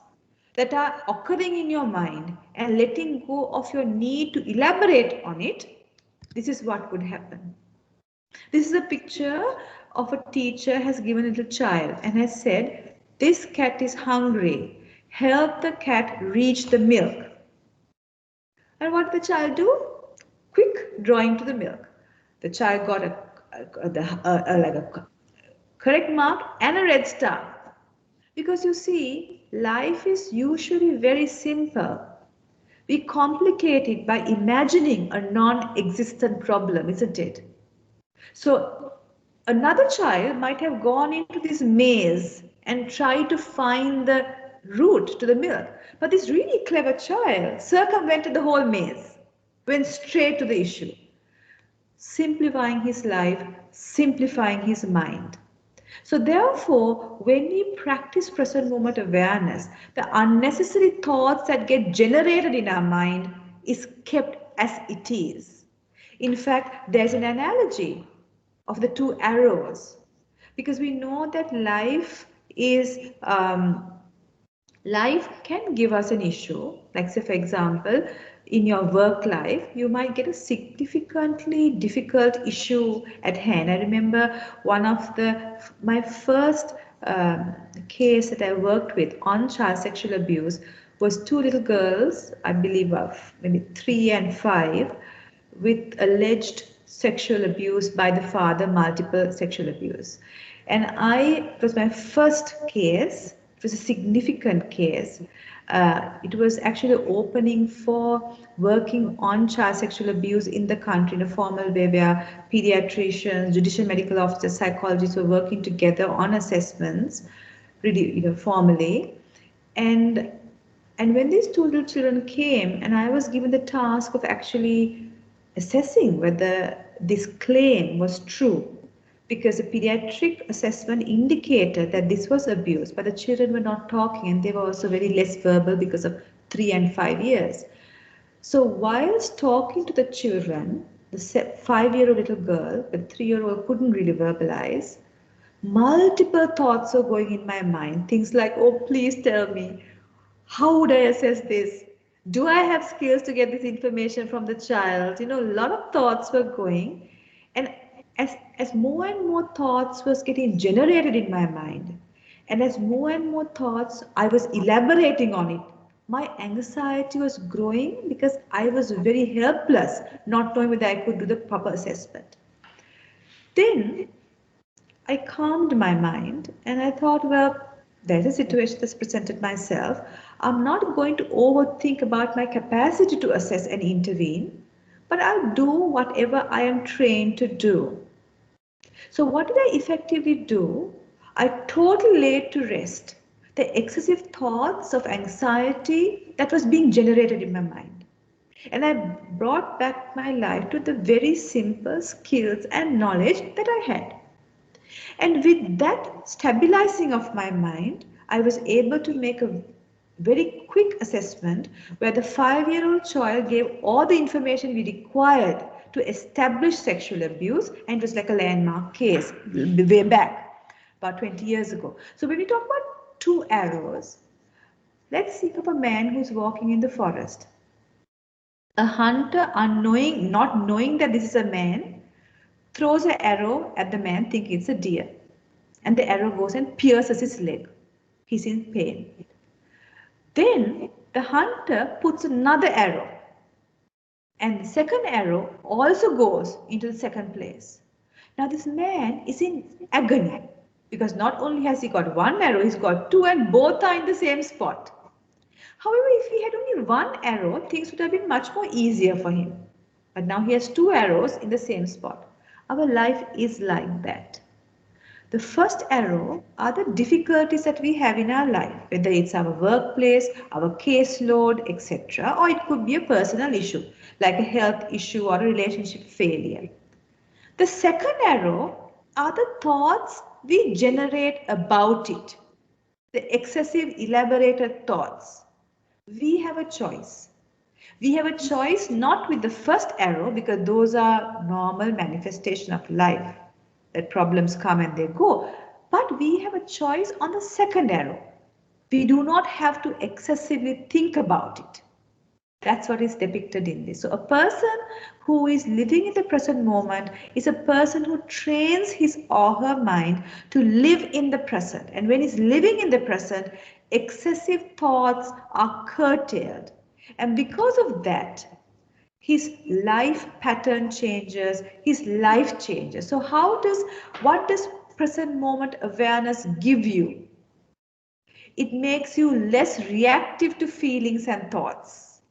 that are occurring in your mind and letting go of your need to elaborate on it, this is what would happen. This is a picture of a teacher has given a little child and has said, this cat is hungry. Help the cat reach the milk. And what did the child do? Quick drawing to the milk. The child got a correct mark and a red star. Because you see, life is usually very simple. We complicate it by imagining a non-existent problem, isn't it? So another child might have gone into this maze and tried to find the route to the milk. But this really clever child circumvented the whole maze, went straight to the issue, simplifying his life, simplifying his mind. So therefore, when we practice present moment awareness, the unnecessary thoughts that get generated in our mind is kept as it is. In fact, there's an analogy of the 2 arrows because we know that life can give us an issue. Like say for example, in your work life, you might get a significantly difficult issue at hand. I remember one of my first case that I worked with on child sexual abuse was 2 little girls, I believe of maybe 3 and 5, with alleged sexual abuse by the father, multiple sexual abuse. And it was my first case. It was a significant case. It was actually opening for working on child sexual abuse in the country in a formal way, where pediatricians, judicial medical officers, psychologists were working together on assessments, really, formally. And when these two little children came, and I was given the task of actually assessing whether this claim was true, because a pediatric assessment indicated that this was abuse, but the children were not talking and they were also very less verbal because of 3 and 5 years. So whilst talking to the children, the 5-year-old little girl, the 3-year-old couldn't really verbalize, multiple thoughts were going in my mind. Things like, oh, please tell me, how would I assess this? Do I have skills to get this information from the child? A lot of thoughts were going. And as more and more thoughts was getting generated in my mind, and as more and more thoughts I was elaborating on it, my anxiety was growing because I was very helpless, not knowing whether I could do the proper assessment. Then I calmed my mind and I thought, well, there's a situation that's presented myself. I'm not going to overthink about my capacity to assess and intervene, but I'll do whatever I am trained to do. So what did I effectively do? I totally laid to rest the excessive thoughts of anxiety that was being generated in my mind. And I brought back my life to the very simple skills and knowledge that I had. And with that stabilizing of my mind, I was able to make a very quick assessment where the 5-year-old child gave all the information we required to establish sexual abuse, and it was like a landmark case way back, about 20 years ago. So when we talk about 2 arrows, let's think of a man who's walking in the forest. A hunter, not knowing that this is a man, throws an arrow at the man thinking it's a deer. And the arrow goes and pierces his leg. He's in pain. Then the hunter puts another arrow. And the second arrow also goes into the second place. Now this man is in agony because not only has he got 1 arrow, he's got 2 and both are in the same spot. However, if he had only 1 arrow, things would have been much more easier for him. But now he has 2 arrows in the same spot. Our life is like that. The first arrow are the difficulties that we have in our life, whether it's our workplace, our caseload, etc. Or it could be a personal issue, like a health issue or a relationship failure. The second arrow are the thoughts we generate about it, the excessive elaborated thoughts. We have a choice. We have a choice not with the first arrow, because those are normal manifestation of life, that problems come and they go. But we have a choice on the second arrow. We do not have to excessively think about it. That's what is depicted in this. So a person who is living in the present moment is a person who trains his or her mind to live in the present. And when he's living in the present, excessive thoughts are curtailed. And because of that, his life pattern changes, his life changes. So what does present moment awareness give you? It makes you less reactive to feelings and thoughts.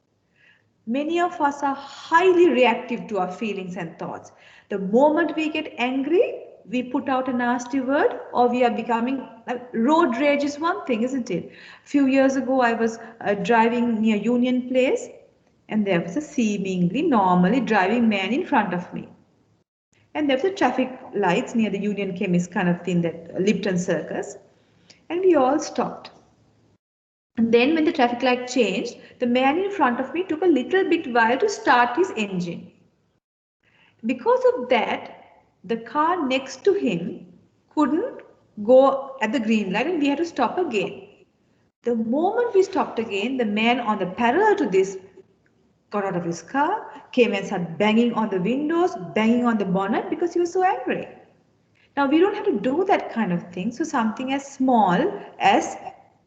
Many of us are highly reactive to our feelings and thoughts. The moment we get angry, we put out a nasty word, or we are becoming, road rage is one thing, isn't it? A few years ago, I was driving near Union Place, and there was a seemingly normally driving man in front of me. And there was a traffic lights near the Union Chemist kind of thing, that Lipton Circus. And we all stopped. And then when the traffic light changed, the man in front of me took a little bit while to start his engine. Because of that, the car next to him couldn't go at the green light and we had to stop again. The moment we stopped again, the man on the parallel to this got out of his car, came and started banging on the windows, banging on the bonnet because he was so angry. Now we don't have to do that kind of thing. So something as small as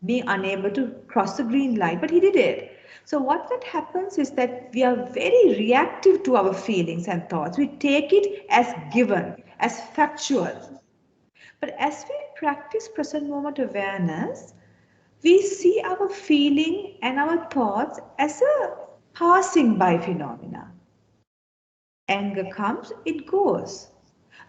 being unable to cross the green light, but he did it. So what that happens is that we are very reactive to our feelings and thoughts. We take it as given, as factual. But as we practice present moment awareness, we see our feeling and our thoughts as a passing by phenomena. Anger comes, it goes.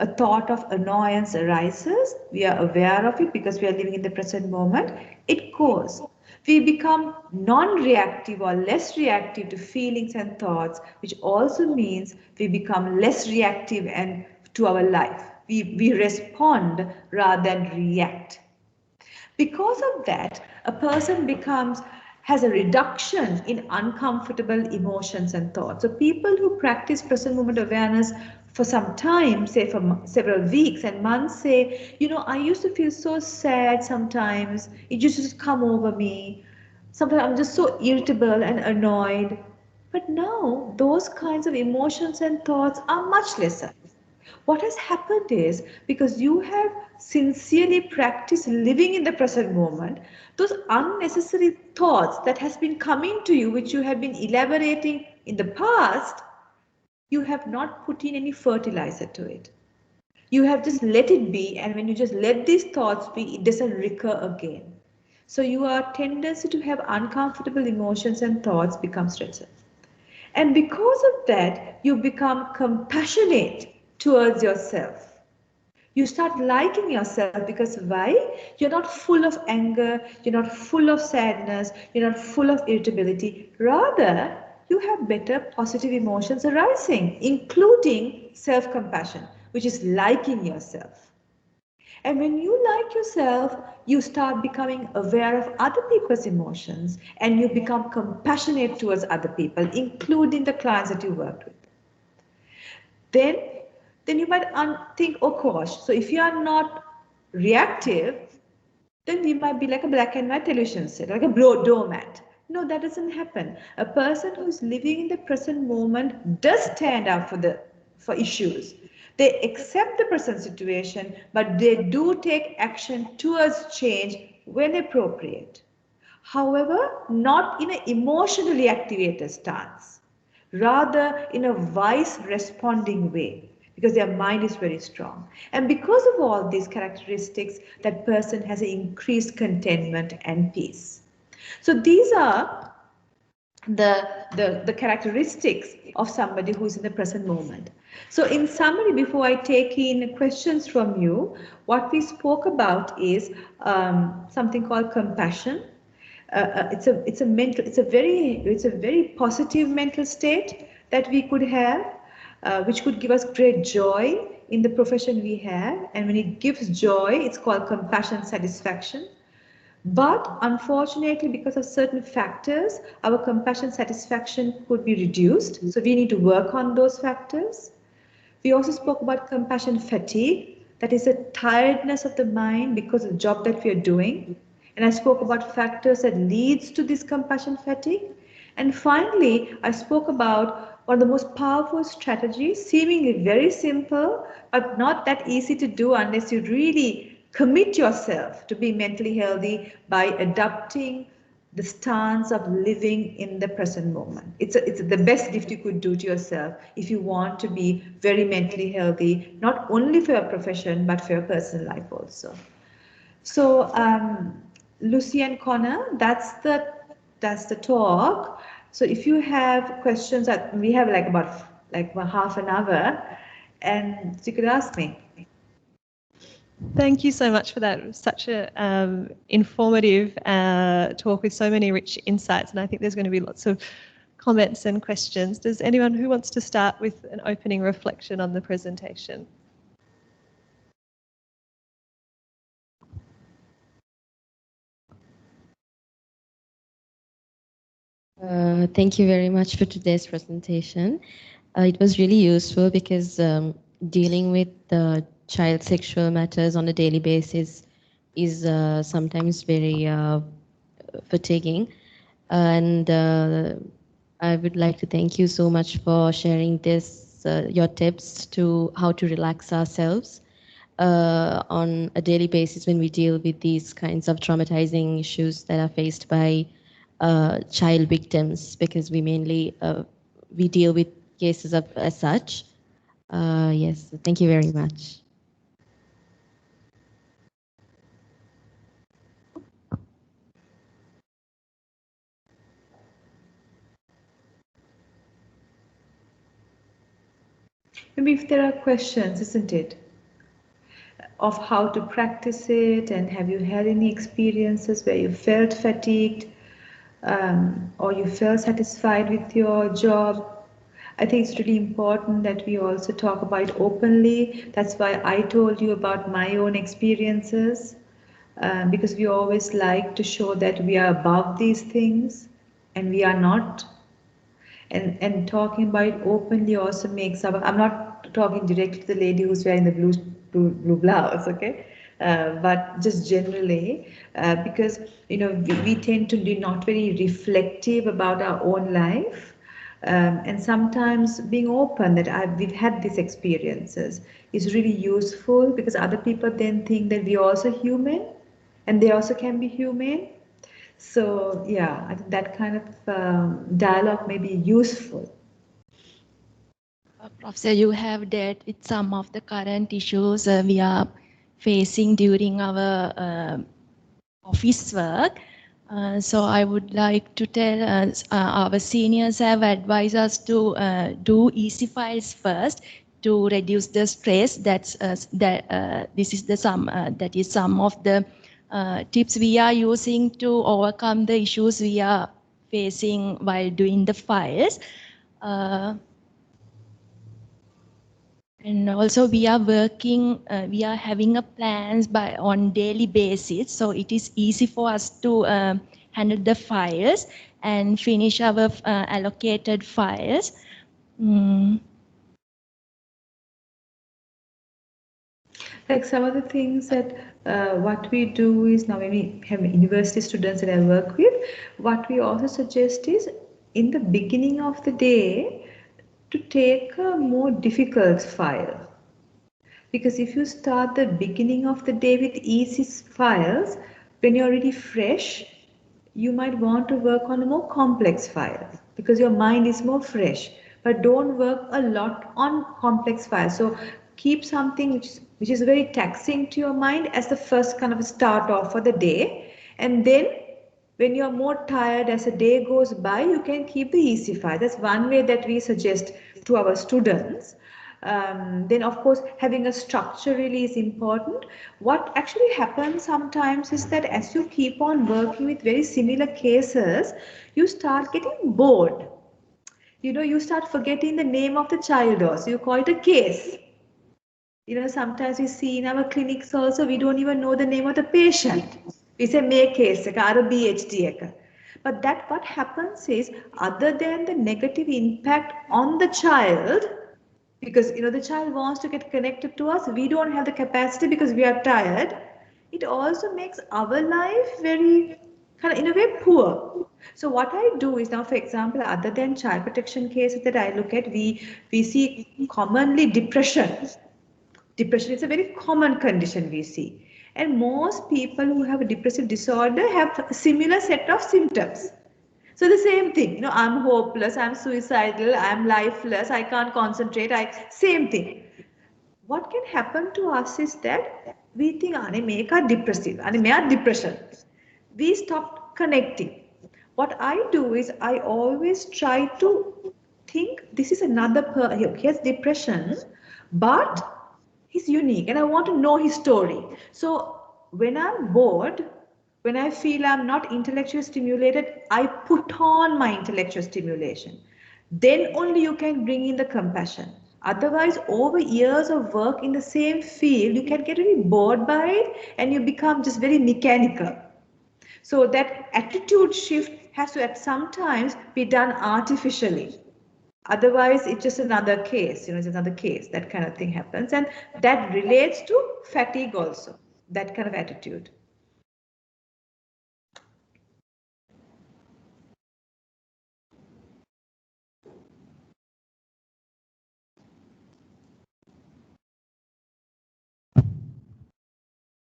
A thought of annoyance arises, we are aware of it because we are living in the present moment, it goes. We become non-reactive or less reactive to feelings and thoughts, which also means we become less reactive and to our life. We respond rather than react. Because of that, a person has a reduction in uncomfortable emotions and thoughts. So people who practice present moment awareness for some time, say for several weeks and months, say, you know, I used to feel so sad sometimes. It used to just come over me. Sometimes I'm just so irritable and annoyed. But now those kinds of emotions and thoughts are much lesser. What has happened is because you have sincerely practiced living in the present moment, those unnecessary thoughts that has been coming to you, which you have been elaborating in the past, you have not put in any fertilizer to it. You have just let it be, and when you just let these thoughts be, it doesn't recur again. So your tendency to have uncomfortable emotions and thoughts becomes lesser. And because of that, you become compassionate towards yourself. You start liking yourself because why? You're not full of anger, you're not full of sadness, you're not full of irritability. Rather, you have better positive emotions arising, including self-compassion, which is liking yourself. And when you like yourself, you start becoming aware of other people's emotions and you become compassionate towards other people, including the clients that you work with. Then you might think, oh gosh, so if you are not reactive, then you might be like a black and white television set, like a doormat. No, that doesn't happen. A person who's living in the present moment does stand up for issues. They accept the present situation, but they do take action towards change when appropriate. However, not in an emotionally activated stance, rather in a wise responding way, because their mind is very strong. And because of all these characteristics, that person has an increased contentment and peace. So these are the characteristics of somebody who's in the present moment. So in summary, before I take in questions from you, what we spoke about is something called compassion. It's a very positive mental state that we could have, which could give us great joy in the profession we have. And when it gives joy, it's called compassion satisfaction. But unfortunately, because of certain factors, our compassion satisfaction could be reduced. So we need to work on those factors. We also spoke about compassion fatigue. That is a tiredness of the mind because of the job that we are doing. And I spoke about factors that leads to this compassion fatigue. And finally, I spoke about one of the most powerful strategies, seemingly very simple, but not that easy to do unless you really commit yourself to be mentally healthy by adopting the stance of living in the present moment. It's the best gift you could do to yourself if you want to be very mentally healthy, not only for your profession, but for your personal life also. So, Lucy and Connor, that's the talk. So if you have questions, we have like about half an hour, and you could ask me. Thank you so much for that. It was such a informative talk with so many rich insights, and I think there's going to be lots of comments and questions. Does anyone who wants to start with an opening reflection on the presentation? Thank you very much for today's presentation. It was really useful because dealing with child sexual matters on a daily basis is sometimes very fatiguing. And I would like to thank you so much for sharing your tips to how to relax ourselves on a daily basis when we deal with these kinds of traumatizing issues that are faced by child victims, because we mainly we deal with cases of as such. Yes, thank you very much. Maybe if there are questions, isn't it, of how to practice it, and have you had any experiences where you felt fatigued, or you felt satisfied with your job? I think it's really important that we also talk about it openly. That's why I told you about my own experiences, because we always like to show that we are above these things, and we are not. And talking about it openly also makes our, I'm not talking directly to the lady who's wearing the blue blouse, okay? But just generally, because we tend to be not very reflective about our own life, and sometimes being open that we've had these experiences is really useful, because other people then think that we're also human and they also can be human. So yeah, I think that kind of dialogue may be useful. Professor, you have dealt with some of the current issues we are facing during our office work. So I would like to tell our seniors have advised us to do easy files first to reduce the stress. This is the that is some of the tips we are using to overcome the issues we are facing while doing the files. And also we are working, we are having a plans on daily basis. So it is easy for us to handle the files and finish our allocated files. Mm. Like some of the things that what we do is, now when we have university students that I work with, what we also suggest is in the beginning of the day to take a more difficult file. Because if you start the beginning of the day with easy files, when you're really fresh, you might want to work on a more complex file because your mind is more fresh. But don't work a lot on complex files. So keep something which is very taxing to your mind as the first kind of start off for the day. And then when you're more tired as the day goes by, you can keep the easy file. That's one way that we suggest to our students. Then of course having a structure really is important. What actually happens sometimes is that as you keep on working with very similar cases, you start getting bored. You start forgetting the name of the child also. You call it a case. Sometimes we see in our clinics also, we don't even know the name of the patient. We say may case, BHD. But that what happens is, other than the negative impact on the child, because the child wants to get connected to us, we don't have the capacity because we are tired. It also makes our life very kind of in a way poor. So what I do is, now for example, other than child protection cases that I look at, we see commonly depression. Depression is a very common condition we see, and most people who have a depressive disorder have a similar set of symptoms. So the same thing, I'm hopeless, I'm suicidal, I'm lifeless, I can't concentrate, same thing. What can happen to us is that we think, "Ane make are depressive, ane me are depression." We stop connecting. What I do is I always try to think this is another he has depression, but he's unique and I want to know his story. So when I'm bored, when I feel I'm not intellectually stimulated, I put on my intellectual stimulation. Then only you can bring in the compassion. Otherwise, over years of work in the same field, you can get really bored by it and you become just very mechanical. So that attitude shift has to at sometimes be done artificially. Otherwise, it's just another case, it's another case, that kind of thing happens. And that relates to fatigue also, that kind of attitude.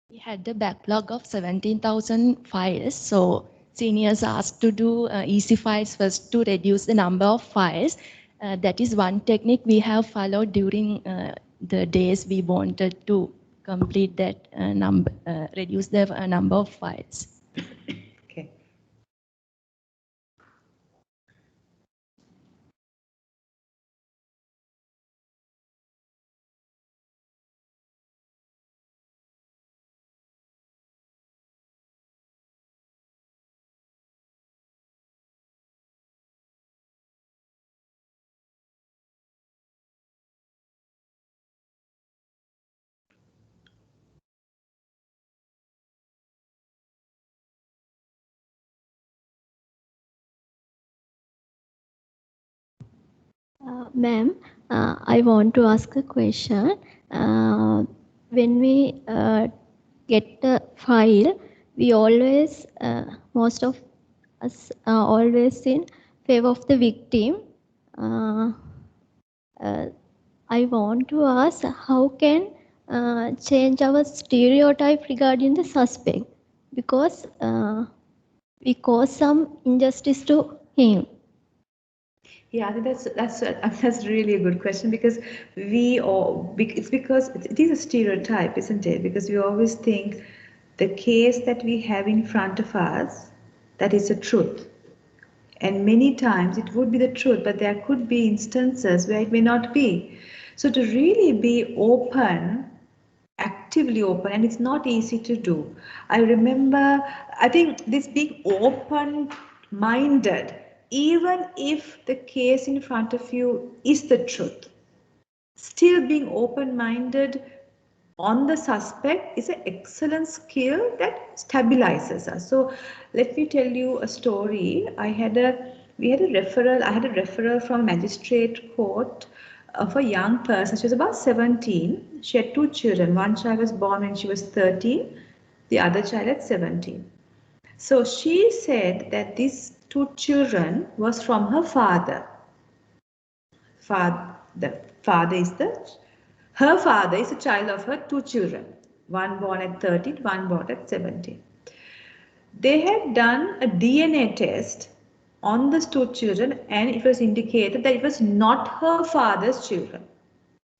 We had a backlog of 17,000 files. So seniors asked to do easy files first to reduce the number of files. That is one technique we have followed during the days we wanted to complete that reduce the number of files. Ma'am, I want to ask a question. When we get the file, we always, most of us are always in favor of the victim. Uh, uh, I want to ask how can change our stereotype regarding the suspect, because we cause some injustice to him. Yeah, I think that's really a good question, because it's because it is a stereotype, isn't it? Because we always think the case that we have in front of us, that is the truth. And many times it would be the truth, but there could be instances where it may not be. So to really be open, actively open, and it's not easy to do. I remember, I think this being open minded, even if the case in front of you is the truth, still being open minded on the suspect is an excellent skill that stabilizes us. So let me tell you a story. I had a referral from a magistrate court of a young person. She was about 17. She had two children. One child was born when she was 13, the other child at 17. So she said that these two children was from her father. Her father is a child of her two children, one born at 13, one born at 17. They had done a DNA test on the two children, and it was indicated that it was not her father's children,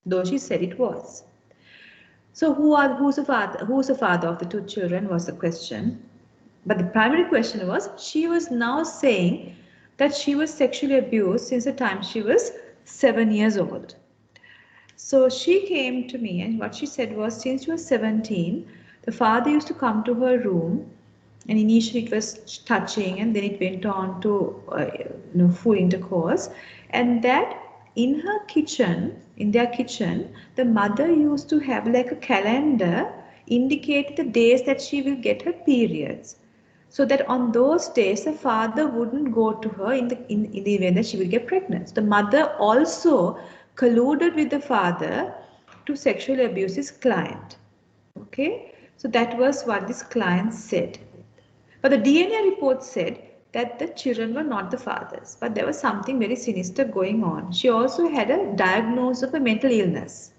though she said it was. So who's the father of the two children was the question. But the primary question was, she was now saying that she was sexually abused since the time she was 7 years old. So she came to me, and what she said was, since she was 17, the father used to come to her room, and initially it was touching, and then it went on to full intercourse, and that in their kitchen, the mother used to have like a calendar indicate the days that she will get her periods, so that on those days the father wouldn't go to her in the event that she will get pregnant. The mother also colluded with the father to sexually abuse his client. Okay, so that was what this client said. But the DNA report said that the children were not the father's, but there was something very sinister going on. She also had a diagnosis of a mental illness.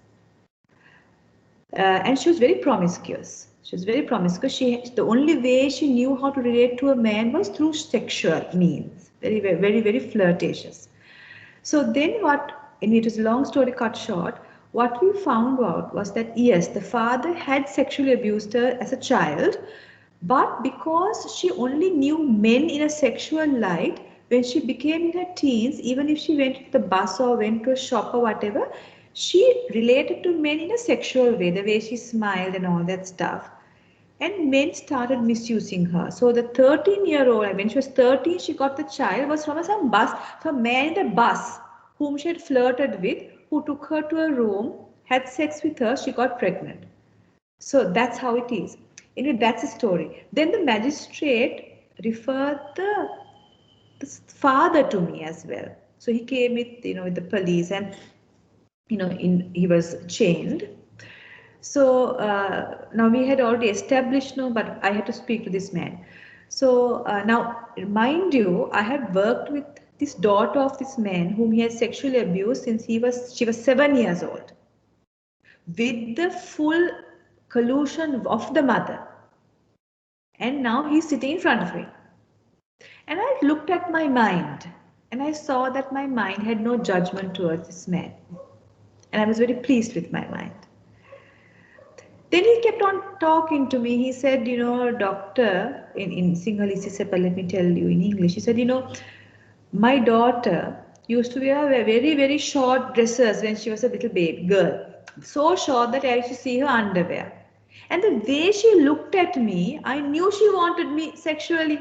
And she was very promiscuous. The only way she knew how to relate to a man was through sexual means. Very, very, very, very flirtatious. So then and it was a long story cut short, what we found out was that yes, the father had sexually abused her as a child, but because she only knew men in a sexual light, when she became in her teens, even if she went to the bus or went to a shop or whatever, she related to men in a sexual way, the way she smiled and all that stuff. And men started misusing her. So the 13-year-old, when she was 13, she got the child, was from some man in the bus whom she had flirted with, who took her to a room, had sex with her, she got pregnant. So that's how it is. Anyway, that's the story. Then the magistrate referred the father to me as well. So he came with the police, and he was chained. So now we had already established, but I had to speak to this man. So now, mind you, I had worked with this daughter of this man whom he had sexually abused since she was 7 years old, with the full collusion of the mother. And now he's sitting in front of me. And I looked at my mind, and I saw that my mind had no judgment towards this man. And I was very pleased with my mind. Then he kept on talking to me. He said, doctor, in Sinhalese, he said, but let me tell you in English. He said, my daughter used to wear very, very short dresses when she was a little baby girl. So short that I used to see her underwear. And the way she looked at me, I knew she wanted me sexually.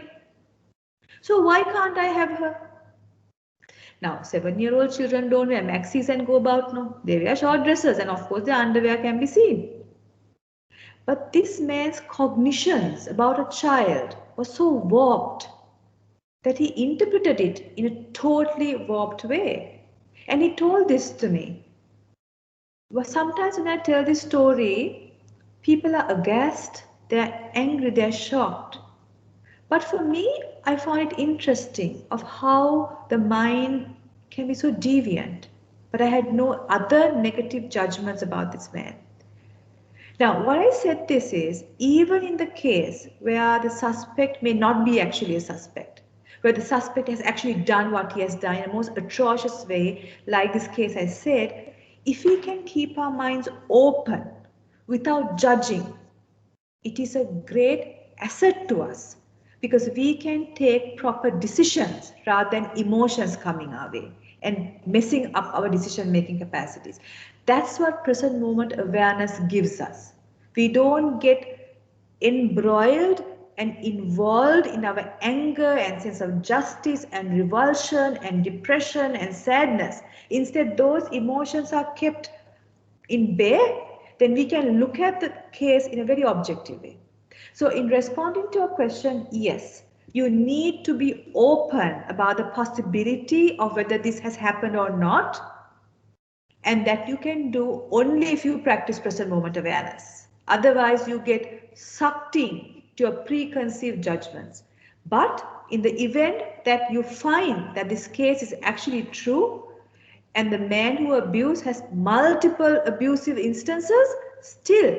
So why can't I have her? Now, 7-year-old children don't wear maxis and go about, no. They wear short dresses, and of course their underwear can be seen. But this man's cognitions about a child was so warped that he interpreted it in a totally warped way. And he told this to me. Well, sometimes when I tell this story, people are aghast, they're angry, they're shocked. But for me, I find it interesting of how the mind can be so deviant. But I had no other negative judgments about this man. Now, what I said this is, even in the case where the suspect may not be actually a suspect, where the suspect has actually done what he has done in a most atrocious way, like this case I said, if we can keep our minds open without judging, it is a great asset to us because we can take proper decisions rather than emotions coming our way and messing up our decision making capacities. That's what present moment awareness gives us. We don't get embroiled and involved in our anger and sense of justice and revulsion and depression and sadness. Instead, those emotions are kept in bay, then we can look at the case in a very objective way. So in responding to your question, yes, you need to be open about the possibility of whether this has happened or not, and that you can do only if you practice present moment awareness. Otherwise, you get sucked in to your preconceived judgments. But in the event that you find that this case is actually true, and the man who abused has multiple abusive instances, still,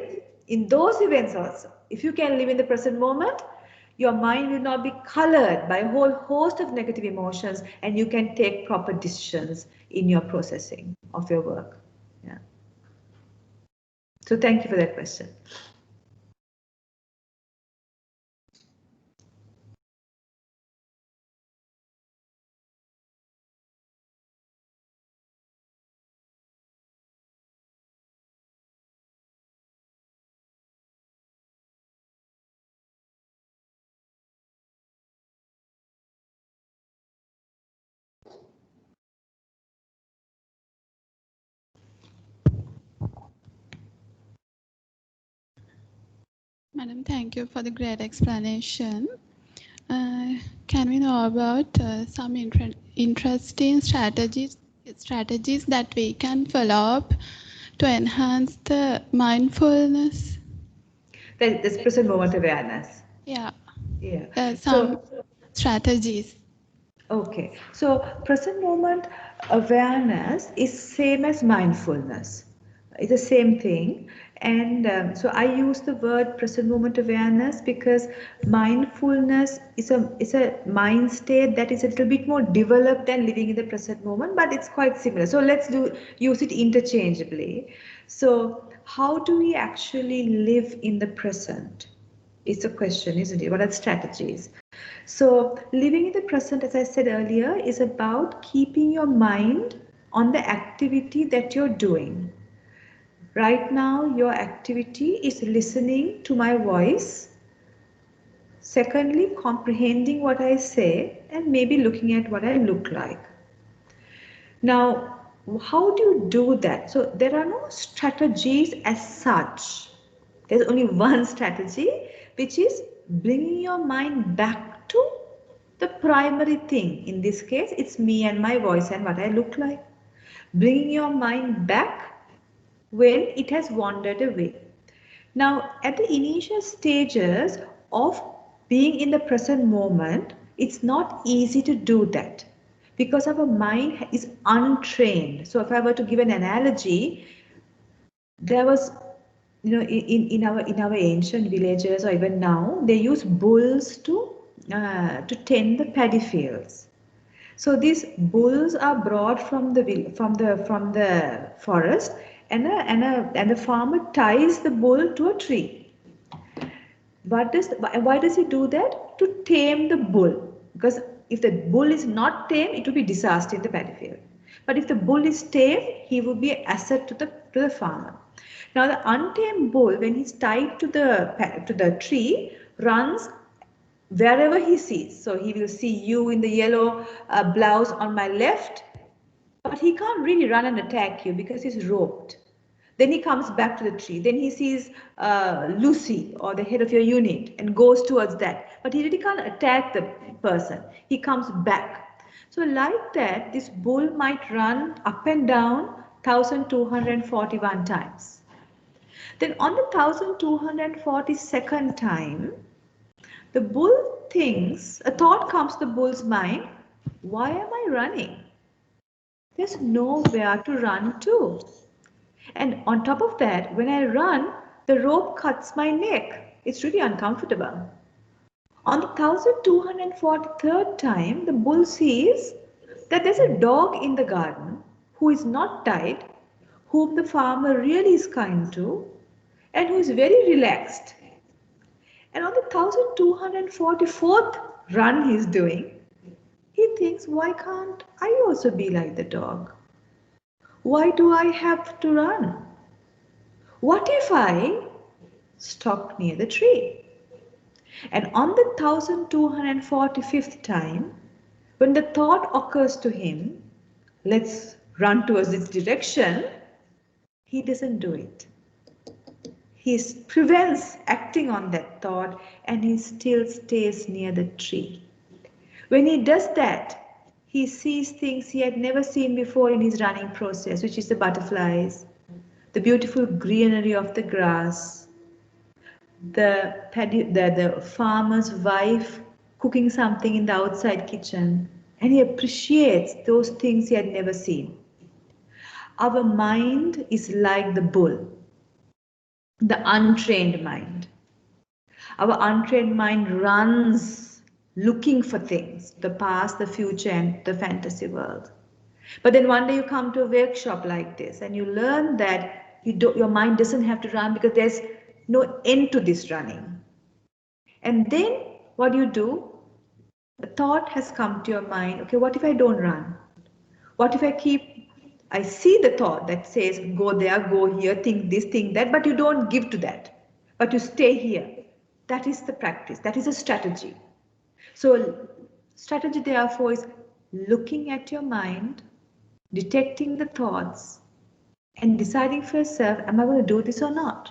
in those events also, if you can live in the present moment, your mind will not be colored by a whole host of negative emotions and you can take proper decisions in your processing of your work. Yeah. So thank you for that question. Madam, thank you for the great explanation. Can we know about some interesting strategies that we can follow up to enhance the mindfulness? That's present moment awareness. Yeah. Yeah. Some strategies. Okay, so present moment awareness is same as mindfulness. It's the same thing. And so I use the word present moment awareness because mindfulness is a mind state that is a little bit more developed than living in the present moment, but it's quite similar. So let's use it interchangeably. So how do we actually live in the present? Is the question, isn't it? What are the strategies? So living in the present, as I said earlier, is about keeping your mind on the activity that you're doing. Right now, your activity is listening to my voice. Secondly, comprehending what I say and maybe looking at what I look like. Now, how do you do that? So there are no strategies as such. There's only one strategy, which is bringing your mind back to the primary thing. In this case, it's me and my voice and what I look like. Bringing your mind back when it has wandered away. Now, at the initial stages of being in the present moment, it's not easy to do that because our mind is untrained. So if I were to give an analogy, there was, in our ancient villages or even now, they use bulls to tend the paddy fields. So these bulls are brought from the forest, and the farmer ties the bull to a tree. Why does he do that? To tame the bull. Because if the bull is not tame, it will be disaster in the paddy field. But if the bull is tame, he will be an asset to the farmer. Now the untamed bull, when he's tied to the tree, runs wherever he sees. So he will see you in the yellow blouse on my left, but he can't really run and attack you because he's roped. Then he comes back to the tree. Then he sees Lucy or the head of your unit and goes towards that. But he really can't attack the person. He comes back. So like that, this bull might run up and down 1241 times. Then on the 1242nd time, the bull thinks, a thought comes to the bull's mind, why am I running? There's nowhere to run to. And on top of that, when I run, the rope cuts my neck. It's really uncomfortable. On the 1243rd time, the bull sees that there's a dog in the garden who is not tied, whom the farmer really is kind to, and who is very relaxed. And on the 1244th run he's doing, he thinks, why can't I also be like the dog? Why do I have to run? What if I stop near the tree? And on the 1245th time, when the thought occurs to him, let's run towards this direction, he doesn't do it. He prevents acting on that thought and he still stays near the tree. When he does that, he sees things he had never seen before in his running process, which is the butterflies, the beautiful greenery of the grass, the farmer's wife cooking something in the outside kitchen, and he appreciates those things he had never seen. Our mind is like the bull, the untrained mind. Our untrained mind runs looking for things, the past, the future, and the fantasy world. But then one day you come to a workshop like this and you learn that your mind doesn't have to run because there's no end to this running. And then what do? A thought has come to your mind, okay, what if I don't run? What if I see the thought that says, go there, go here, think this, think that, but you don't give to that, but you stay here. That is the practice, that is a strategy. So strategy therefore is looking at your mind, detecting the thoughts, and deciding for yourself, am I going to do this or not?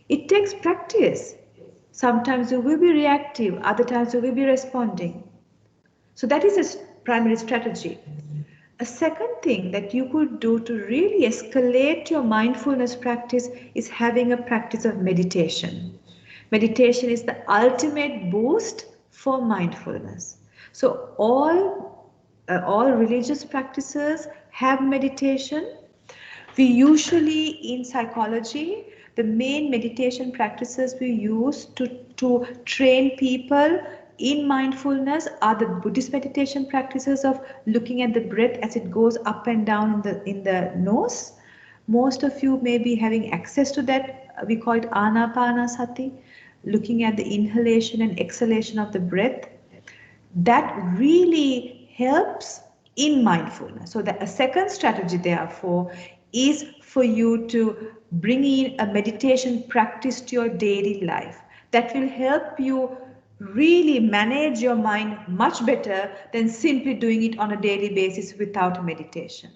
It takes practice. Sometimes you will be reactive, other times you will be responding. So that is a primary strategy. A second thing that you could do to really escalate your mindfulness practice is having a practice of meditation. Meditation is the ultimate boost for mindfulness. So all religious practices have meditation. We usually in psychology, the main meditation practices we use to train people in mindfulness are the Buddhist meditation practices of looking at the breath as it goes up and down in the nose. Most of you may be having access to that. We call it Anapanasati, looking at the inhalation and exhalation of the breath. That really helps in mindfulness. So a second strategy, therefore, is for you to bring in a meditation practice to your daily life. That will help you really manage your mind much better than simply doing it on a daily basis without meditation.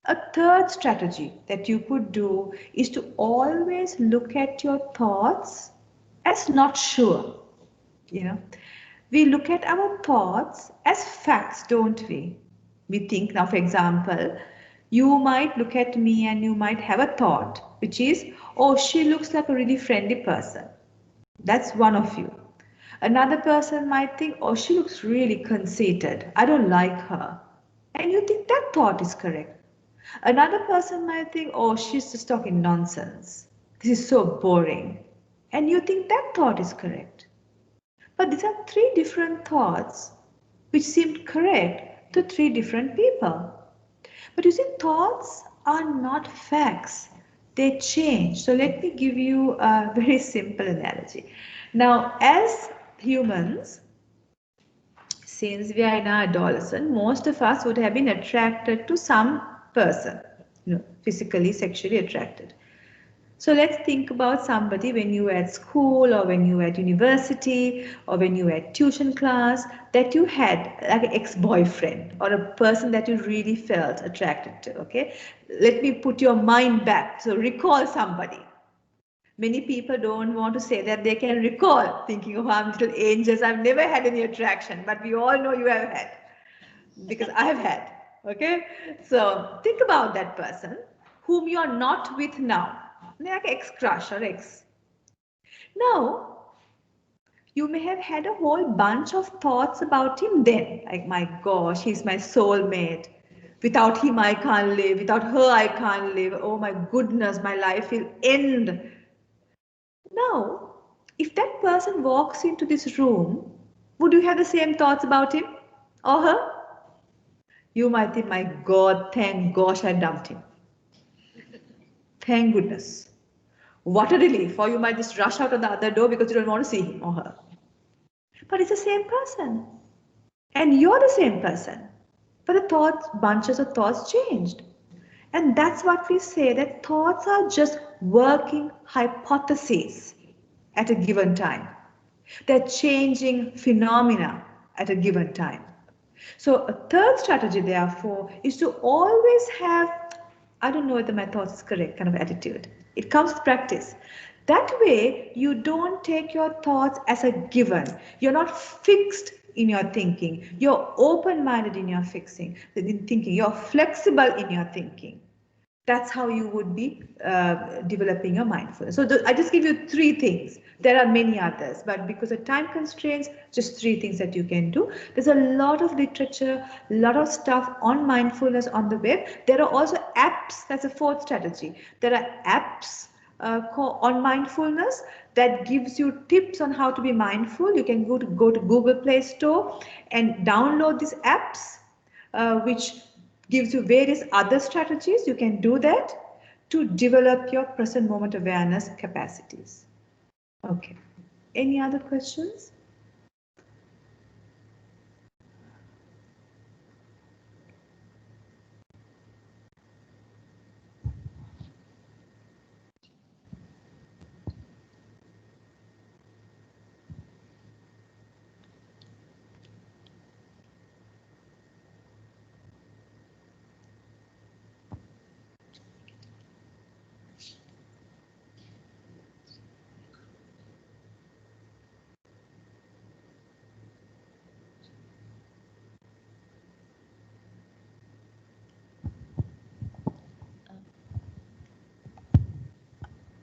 A third strategy that you could do is to always look at your thoughts as not sure. We look at our thoughts as facts, don't we? We think now, for example, you might look at me and you might have a thought, which is, oh, she looks like a really friendly person. That's one of you. Another person might think, oh, she looks really conceited. I don't like her. And you think that thought is correct. Another person might think, oh, she's just talking nonsense. This is so boring. And you think that thought is correct. But these are three different thoughts which seemed correct to three different people. But you see, thoughts are not facts. They change. So let me give you a very simple analogy. Now, as humans, since we are in our adolescence, most of us would have been attracted to some person, physically, sexually attracted. So let's think about somebody when you were at school or when you were at university or when you were at tuition class that you had like an ex-boyfriend or a person that you really felt attracted to, okay? Let me put your mind back. So recall somebody. Many people don't want to say that they can recall, thinking, oh, I'm little angels, I've never had any attraction, but we all know you have had. because I have had. Okay, so think about that person whom you are not with now, like ex-crush or ex. Now, you may have had a whole bunch of thoughts about him then, like, my gosh, he's my soulmate. Without him, I can't live. Without her, I can't live. Oh my goodness, my life will end. Now, if that person walks into this room, would you have the same thoughts about him or her? You might think, my God, thank gosh I dumped him. Thank goodness. What a relief. Or you might just rush out of the other door because you don't want to see him or her. But it's the same person. And you're the same person. But the thoughts, bunches of thoughts changed. And that's what we say, that thoughts are just working hypotheses at a given time. They're changing phenomena at a given time. So a third strategy, therefore, is to always have, I don't know whether my thoughts is correct, kind of attitude. It comes with practice. That way, you don't take your thoughts as a given. You're not fixed in your thinking. You're open-minded in your thinking. You're flexible in your thinking. That's how you would be developing your mindfulness. So I just give you 3 things. There are many others, but because of time constraints, just 3 things that you can do. There's a lot of literature, a lot of stuff on mindfulness on the web. There are also apps. That's a 4th strategy. There are apps on mindfulness that gives you tips on how to be mindful. You can go to Google Play Store and download these apps, which gives you various other strategies. You can do that to develop your present moment awareness capacities. Okay. Any other questions?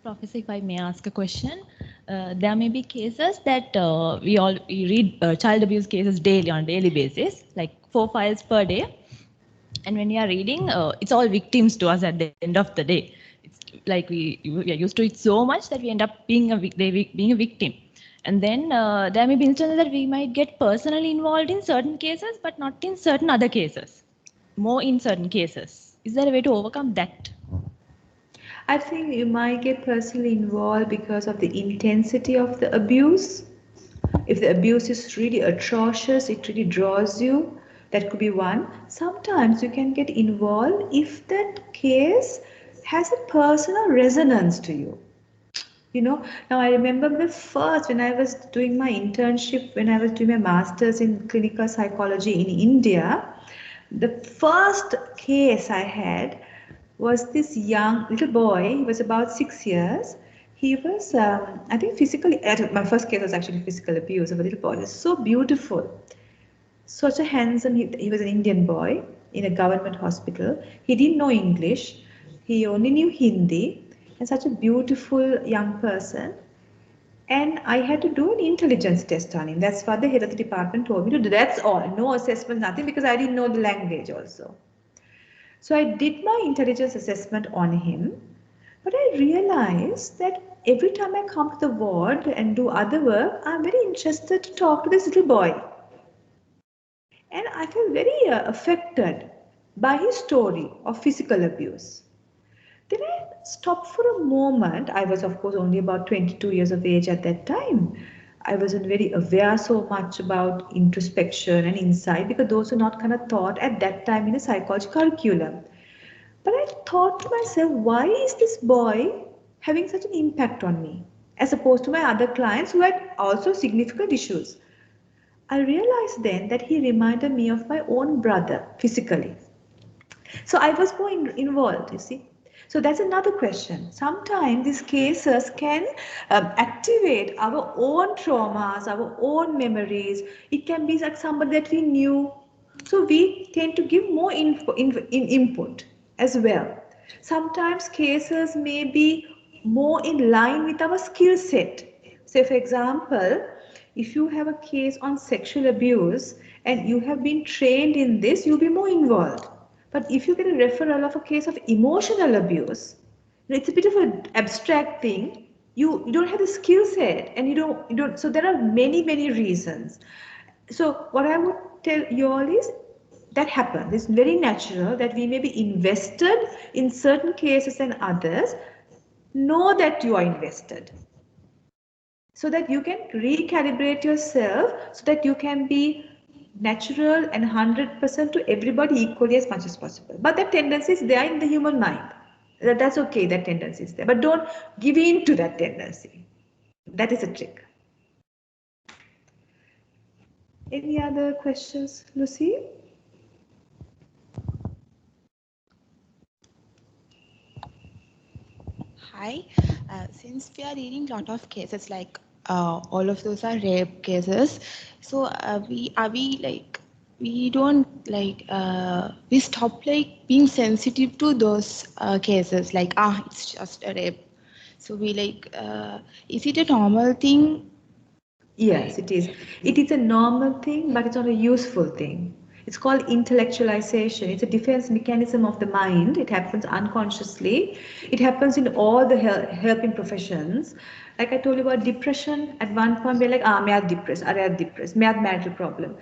Professor, if I may ask a question, there may be cases that we read child abuse cases daily on a daily basis, like 4 files per day. And when we are reading, it's all victims to us at the end of the day. It's like we are used to it so much that we end up being a victim. And then there may be instances that we might get personally involved in certain cases, but not in certain other cases, more in certain cases. Is there a way to overcome that? I think you might get personally involved because of the intensity of the abuse. If the abuse is really atrocious, it really draws you. That could be one. Sometimes you can get involved if that case has a personal resonance to you. You know, now I remember the first, when I was doing my internship, when I was doing my master's in clinical psychology in India, the first case I had was this young little boy. He was about 6 years. He was, I think, my first case was actually physical abuse of a little boy. He was so beautiful, such a handsome, he was an Indian boy in a government hospital. He didn't know English. He only knew Hindi, and such a beautiful young person. And I had to do an intelligence test on him. That's what the head of the department told me to do. That's all. No assessment, nothing, because I didn't know the language also. So I did my intelligence assessment on him, but I realized that every time I come to the ward and do other work, I'm very interested to talk to this little boy. And I felt very affected by his story of physical abuse. Then I stopped for a moment. I was, of course, only about 22 years of age at that time. I wasn't very aware so much about introspection and insight, because those were not kind of taught at that time in a psychology curriculum. But I thought to myself, why is this boy having such an impact on me, as opposed to my other clients who had also significant issues? I realized then that he reminded me of my own brother physically. So I was more involved, you see. So that's another question. Sometimes these cases can activate our own traumas, our own memories. It can be like somebody that we knew, So we tend to give more input as well. Sometimes cases may be more in line with our skill set. Say for example, if you have a case on sexual abuse and you have been trained in this, you'll be more involved. But if you get a referral of a case of emotional abuse, it's a bit of an abstract thing. You don't have the skill set and you don't, so there are many reasons. So what I would tell you all is that happens. It's very natural that we may be invested in certain cases and others. Know that you are invested so that you can recalibrate yourself so that you can be natural and 100% to everybody equally as much as possible. But that tendency is there in the human mind. That's okay, that tendency is there. But don't give in to that tendency. That is a trick. Any other questions, Lucy? Hi. Since we are reading a lot of cases, like all of those are rape cases, so we don't we stop like being sensitive to those cases, like it's just a rape. So we is it a normal thing? Yes, it is. It is a normal thing, but it's not a useful thing. It's called intellectualization. It's a defense mechanism of the mind. It happens unconsciously. It happens in all the helping professions. Like I told you about depression, at one point we're like, I am depressed, I am depressed, I have marital problem.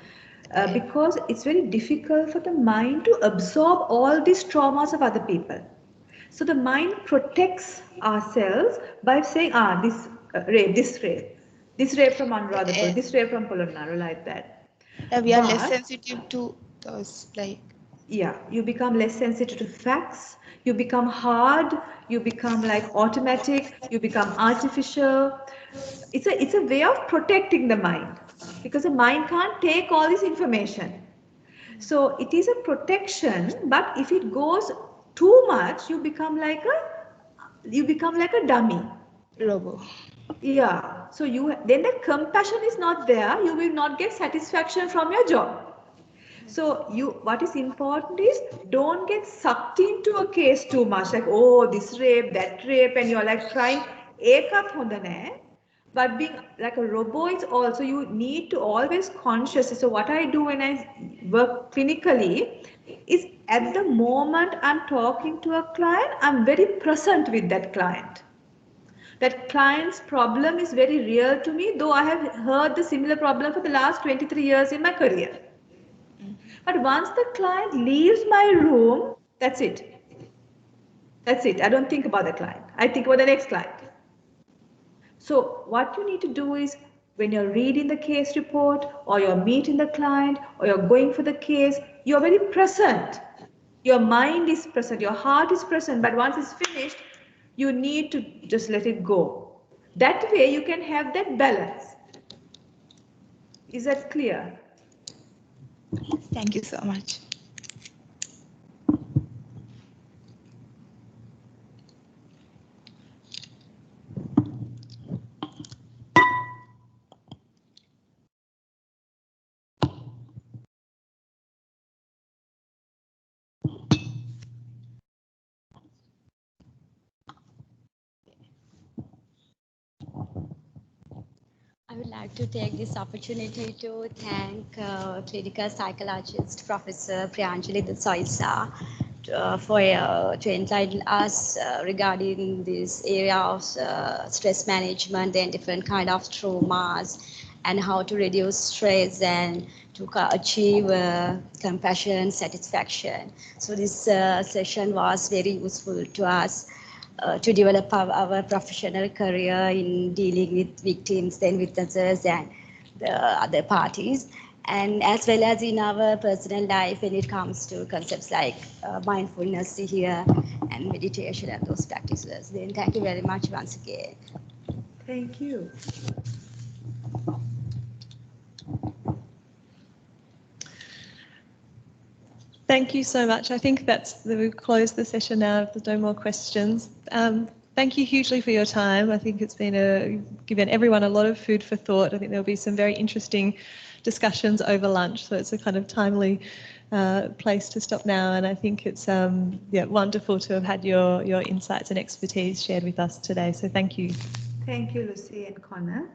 Because it's very difficult for the mind to absorb all these traumas of other people. So the mind protects ourselves by saying, this rape, this rape from Anuradhapur, this rape from Polonnaru, like that. We are less sensitive to those, like. Yeah, you become less sensitive to facts, you become hard, you become like automatic, you become artificial. It's a way of protecting the mind because the mind can't take all this information. So it is a protection, but if it goes too much, you become like a dummy. Robo. Yeah. So then the compassion is not there. You will not get satisfaction from your job. So what is important is don't get sucked into a case too much, like, oh, this rape, that rape, and you're like trying ekat honda nahi. But being like a robo is also, you need to always conscious. So what I do when I work clinically is at the moment I'm talking to a client, I'm very present with that client. That client's problem is very real to me, though I have heard the similar problem for the last 23 years in my career. But once the client leaves my room, that's it. That's it. I don't think about the client. I think about the next client. So what you need to do is when you're reading the case report or you're meeting the client or you're going for the case, you're very present. Your mind is present, your heart is present, but once it's finished, you need to just let it go. That way you can have that balance. Is that clear? Thank you so much. I would like to take this opportunity to thank clinical psychologist Professor Priyanjali Desaisa to enlighten us regarding this area of stress management and different kind of traumas and how to reduce stress and to achieve compassion and satisfaction. So this session was very useful to us. To develop our professional career in dealing with victims, then with others and the other parties, and as well as in our personal life when it comes to concepts like mindfulness here and meditation and those practices. Then thank you very much once again. Thank you. Thank you so much. I think we've closed the session now if there's no more questions. thank you hugely for your time. I think it's been given everyone a lot of food for thought. I think there'll be some very interesting discussions over lunch, so it's a kind of timely place to stop now. And I think it's wonderful to have had your insights and expertise shared with us today. So thank you. Thank you, Lucy and Connor.